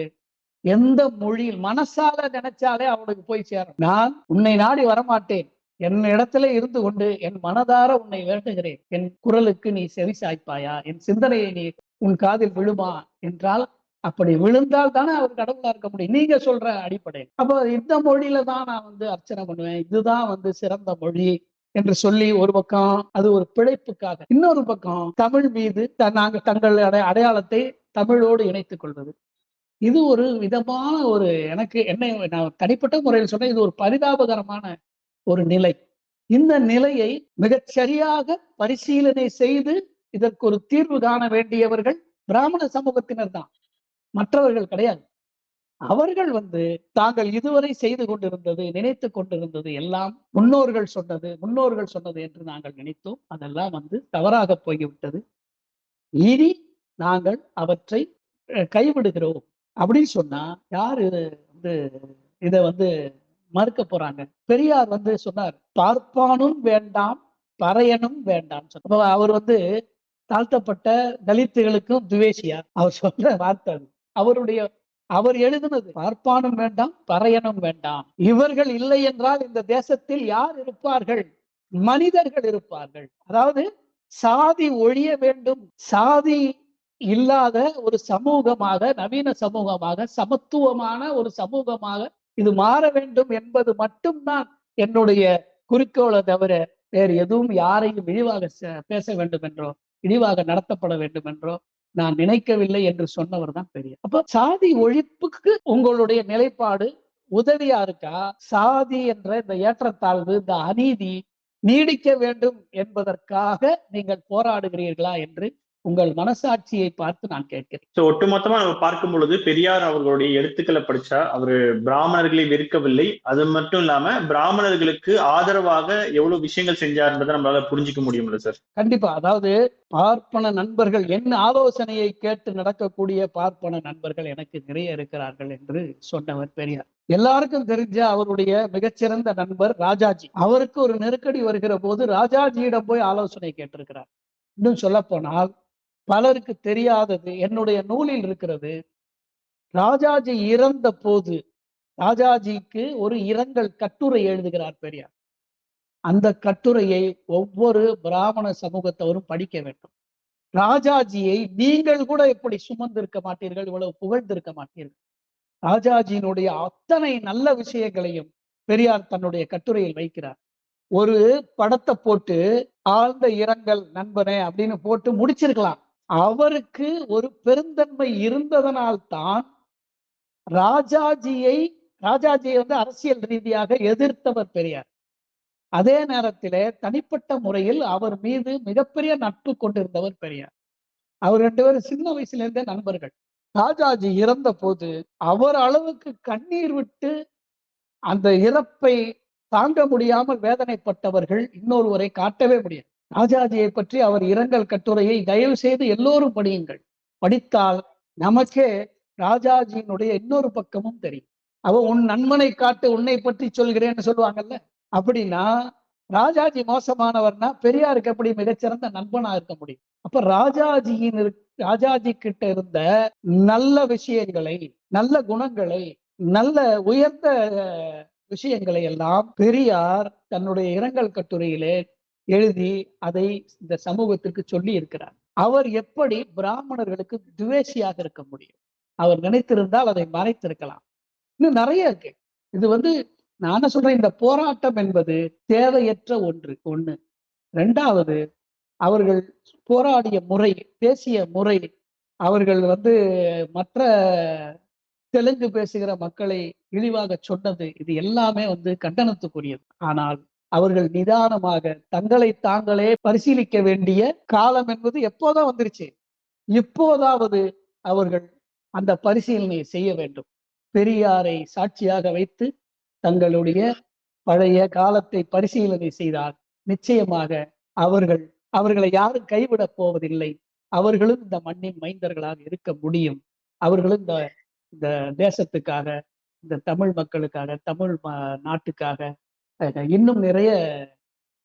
எந்த மொழியில் மனசால நினைச்சாலே அவனுக்கு போய் சேரும். நான் உன்னை நாடி வரமாட்டேன், என் இடத்துல இருந்து கொண்டு என் மனதார உன்னை வேண்டுகிறேன், என் குரலுக்கு நீ செவி சாய்ப்பாயா, என் சிந்தனையை நீ உன் காதில் விழுமா என்றால், அப்படி விழுந்தால் தானே அவர் கடவுளா இருக்க முடியும், நீங்க சொல்ற அடிப்படை. அப்ப இந்த மொழியில தான் நான் அர்ச்சனை பண்ணுவேன், இதுதான் சிறந்த மொழி என்று சொல்லி ஒரு பக்கம் அது ஒரு பிழைப்புக்காக, இன்னொரு பக்கம் தமிழ் மீது நாங்கள் தங்களுடைய அடையாளத்தை தமிழோடு இணைத்துக் கொள்வது. இது ஒரு விதமான ஒரு எனக்கு நான் தனிப்பட்ட முறையில் சொன்ன இது ஒரு பரிதாபகரமான ஒரு நிலை. இந்த நிலையை மிகச் சரியாக பரிசீலனை செய்து இதற்கு ஒரு தீர்வு காண வேண்டியவர்கள் பிராமண சமூகத்தினர் தான், மற்றவர்கள் கிடையாது. அவர்கள் தாங்கள் இதுவரை செய்து கொண்டிருந்தது, நினைத்து கொண்டிருந்தது எல்லாம் முன்னோர்கள் சொன்னது என்று நாங்கள் நினைத்தோம். அதெல்லாம் தவறாக போய்விட்டது. இனி நாங்கள் அவற்றை கைவிடுகிறோம் அப்படின்னு சொன்னா யாரு இத மறுக்க போறாங்க? பெரியார் சொன்னார், பார்ப்பானும் வேண்டாம் பறையனும் வேண்டாம். அவர் தாழ்த்தப்பட்ட தலித்துகளுக்கும் துவேஷியா அவர் சொல்ற வார்த்தை அது. அவர் எழுதினது பார்ப்பானும் வேண்டாம் பறையனும் வேண்டாம். இவர்கள் இல்லை என்றால் இந்த தேசத்தில் யார் இருப்பார்கள்? மனிதர்கள் இருப்பார்கள். அதாவது சாதி ஒழிய வேண்டும், சாதி இல்லாத ஒரு சமூகமாக, நவீன சமூகமாக, சமத்துவமான ஒரு சமூகமாக இது மாற வேண்டும் என்பது மட்டும்தான் என்னுடைய குறிக்கோளை தவிர வேறு எதுவும் யாரையும் இழிவாக பேச வேண்டும் என்றோ இழிவாக நடத்தப்பட வேண்டும் என்றோ நான் நினைக்கவில்லை என்று சொன்னவர் தான் பெரியார். அப்ப சாதி ஒழிப்புக்கு உங்களுடைய நிலைப்பாடு உதவியா இருக்கா? சாதி என்ற இந்த ஏற்றத்தாழ்வு, இந்த அநீதி நீடிக்க வேண்டும் என்பதற்காக நீங்கள் போராடுகிறீர்களா என்று உங்கள் மனசாட்சியை பார்த்து நான் கேட்கிறேன். சோ ஒட்டுமொத்தமா நம்ம பார்க்கும் பொழுது பெரியார் அவர்களுடைய எழுத்துக்களை படிச்சா அவரு பிராமணர்களை வெறுக்கவில்லை, அது மட்டும் இல்லாம பிராமணர்களுக்கு ஆதரவாக எவ்வளவு விஷயங்கள் செஞ்சாருன்றதை நம்மளால புரிஞ்சுக்க முடியும்ல சார்? கண்டிப்பா. அதாவது பார்ப்பன நண்பர்கள், என் ஆலோசனையை கேட்டு நடக்கக்கூடிய பார்ப்பன நண்பர்கள் எனக்கு நிறைய இருக்கிறார்கள் என்று சொன்னவர் பெரியார். எல்லாருக்கும் தெரிஞ்ச அவருடைய மிகச்சிறந்த நண்பர் ராஜாஜி. அவருக்கு ஒரு நெருக்கடி வருகிற போது ராஜாஜியிடம் போய் ஆலோசனை கேட்டிருக்கிறார். இன்னும் சொல்ல போனால் பலருக்கு தெரியாதது என்னுடைய நூலில் இருக்கிறது. ராஜாஜி இறந்த போது ராஜாஜிக்கு ஒரு இரங்கல் கட்டுரை எழுதுகிறார் பெரியார். அந்த கட்டுரையை ஒவ்வொரு பிராமண சமூகத்தவரும் படிக்க வேண்டும். ராஜாஜியை நீங்கள் கூட இப்படி சுமந்திருக்க மாட்டீர்கள், இவ்வளவு புகழ்ந்திருக்க மாட்டீர்கள். ராஜாஜியினுடைய அத்தனை நல்ல விஷயங்களையும் பெரியார் தன்னுடைய கட்டுரையில் வைக்கிறார். ஒரு படத்தை போட்டு ஆழ்ந்த இரங்கல் நண்பனே அப்படின்னு போட்டு முடிச்சிருக்கலாம். அவருக்கு ஒரு பெருந்தன்மை இருந்ததனால் தான் ராஜாஜியை அரசியல் ரீதியாக எதிர்த்தவர் பெரியார். அதே நேரத்திலே தனிப்பட்ட முறையில் அவர் மீது மிகப்பெரிய நட்பு கொண்டிருந்தவர் பெரியார். அவர் 2 பேரும் சின்ன வயசுல இருந்தே நண்பர்கள். ராஜாஜி இறந்த போது அவர் அளவுக்கு கண்ணீர் விட்டு அந்த இறப்பை தாங்க முடியாமல் வேதனைப்பட்டவர்கள் இன்னொருவரை காட்டவே முடியாது. ராஜாஜியை பற்றி அவர் இரங்கல் கட்டுரையை தயவு செய்து எல்லோரும் படியுங்கள். படித்தால் நமக்கே ராஜாஜியினுடைய இன்னொரு பக்கமும் தெரியும். உன் நண்பனை காட்டு உன்னை பற்றி சொல்கிறேன்னு சொல்லுவாங்கல்ல. அப்படின்னா ராஜாஜி மோசமானவர்னா பெரியாருக்கு எப்படி மிகச்சிறந்த நண்பனா இருக்க முடியும்? அப்ப ராஜாஜி கிட்ட இருந்த நல்ல விஷயங்களை, நல்ல குணங்களை, நல்ல உயர்ந்த விஷயங்களை எல்லாம் பெரியார் தன்னுடைய இரங்கல் கட்டுரையிலே எழுதி அதை இந்த சமூகத்திற்கு சொல்லி இருக்கிறார். அவர் எப்படி பிராமணர்களுக்கு துவேஷியாக இருக்க முடியும்? அவர் நினைத்திருந்தால் அதை மறைத்திருக்கலாம். இன்னும் நிறைய இருக்கு. இது நான் என்ன சொல்றேன், இந்த போராட்டம் என்பது தேவையற்ற ஒன்று. 2வது, அவர்கள் போராடிய முறை, பேசிய முறை, அவர்கள் மற்ற தெலுங்கு பேசுகிற மக்களை இழிவாக சொன்னது, இது எல்லாமே கண்டனத்துக்குரியது. ஆனால் அவர்கள் நிதானமாக தங்களை தாங்களே பரிசீலிக்க வேண்டிய காலம் என்பது எப்போதான் வந்துருச்சு. இப்போதாவது அவர்கள் அந்த பரிசீலனை செய்ய வேண்டும். பெரியாரை சாட்சியாக வைத்து தங்களுடைய பழைய காலத்தை பரிசீலனை செய்தால் நிச்சயமாக அவர்களை யாரும் கைவிடப் போவதில்லை. அவர்களும் இந்த மண்ணின் மைந்தர்களாக இருக்க முடியும். அவர்களும் இந்த தேசத்துக்காக, இந்த தமிழ் மக்களுக்காக, தமிழ் நாட்டுக்காக இன்னும் நிறைய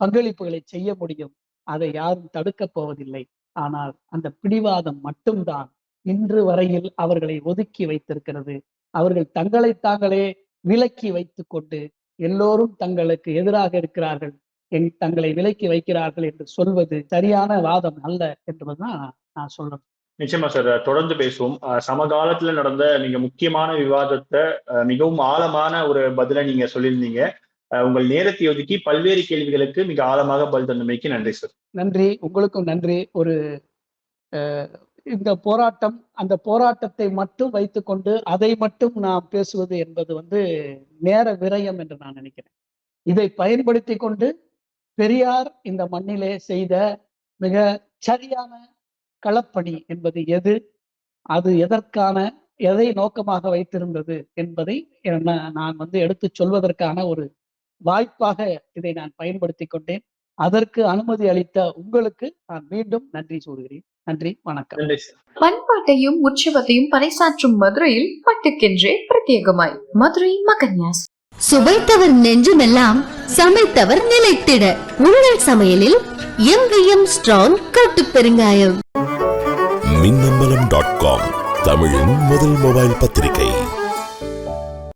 பங்களிப்புகளை செய்ய முடியும். அதை யாரும் தடுக்கப் போவதில்லை. ஆனால் அந்த பிடிவாதம் மட்டும்தான் இன்று வரையில் அவர்களை ஒதுக்கி வைத்திருக்கிறது. அவர்கள் தங்களை தாங்களே விலக்கி வைத்து கொண்டு எல்லோரும் தங்களுக்கு எதிராக இருக்கிறார்கள், தங்களை விலக்கி வைக்கிறார்கள் என்று சொல்வது சரியான வாதம் அல்ல என்பதுதான் நான் சொல்றேன். நிச்சயமா சார், தொடர்ந்து பேசுவோம். சமகாலத்துல நடந்த மிக முக்கியமான விவாதத்தை மிகவும் ஆழமான ஒரு பதிலை நீங்க சொல்லியிருந்தீங்க. உங்கள் நேரத்தை ஒதுக்கி பல்வேறு கேள்விகளுக்கு மிக ஆழமாக பதில் தந்தமைக்கு நன்றி சார். நன்றி, உங்களுக்கும் நன்றி. இந்த போராட்டம், அந்த போராட்டத்தை மட்டும் வைத்துக்கொண்டு அதை மட்டும் நாம் பேசுவது என்பது நேர விரயம் என்று நான் நினைக்கிறேன். இதை பயன்படுத்தி கொண்டு பெரியார் இந்த மண்ணிலே செய்த மிக சரியான களப்பணி என்பது எது, அது எதை நோக்கமாக வைத்திருந்தது என்பதை நான் எடுத்து சொல்வதற்கான ஒரு வாய்ப்பாக இதை நான் பயன்படுத்தி கொண்டேன். அதற்கு அனுமதி அளித்த உங்களுக்கு நான் மீண்டும் நன்றி சொல்கிறேன். நன்றி, வணக்கம். பண்பாட்டையும் உற்சவத்தையும் பறைசாற்றும் மதுரையில் பட்டுக்கென்றே பிரத்யேகமாய் மதுரை மகன்யாஸ். சுவைத்தவர் நெஞ்சுமெல்லாம் சமைத்தவர் நிலைத்திட உங்கள் சமையலில் எங்கேயும் ஸ்ட்ராங் கட்டு பெருங்காயம். மின்னம்பலம்.com தமிழின் முதல் மொபைல் பத்திரிகை.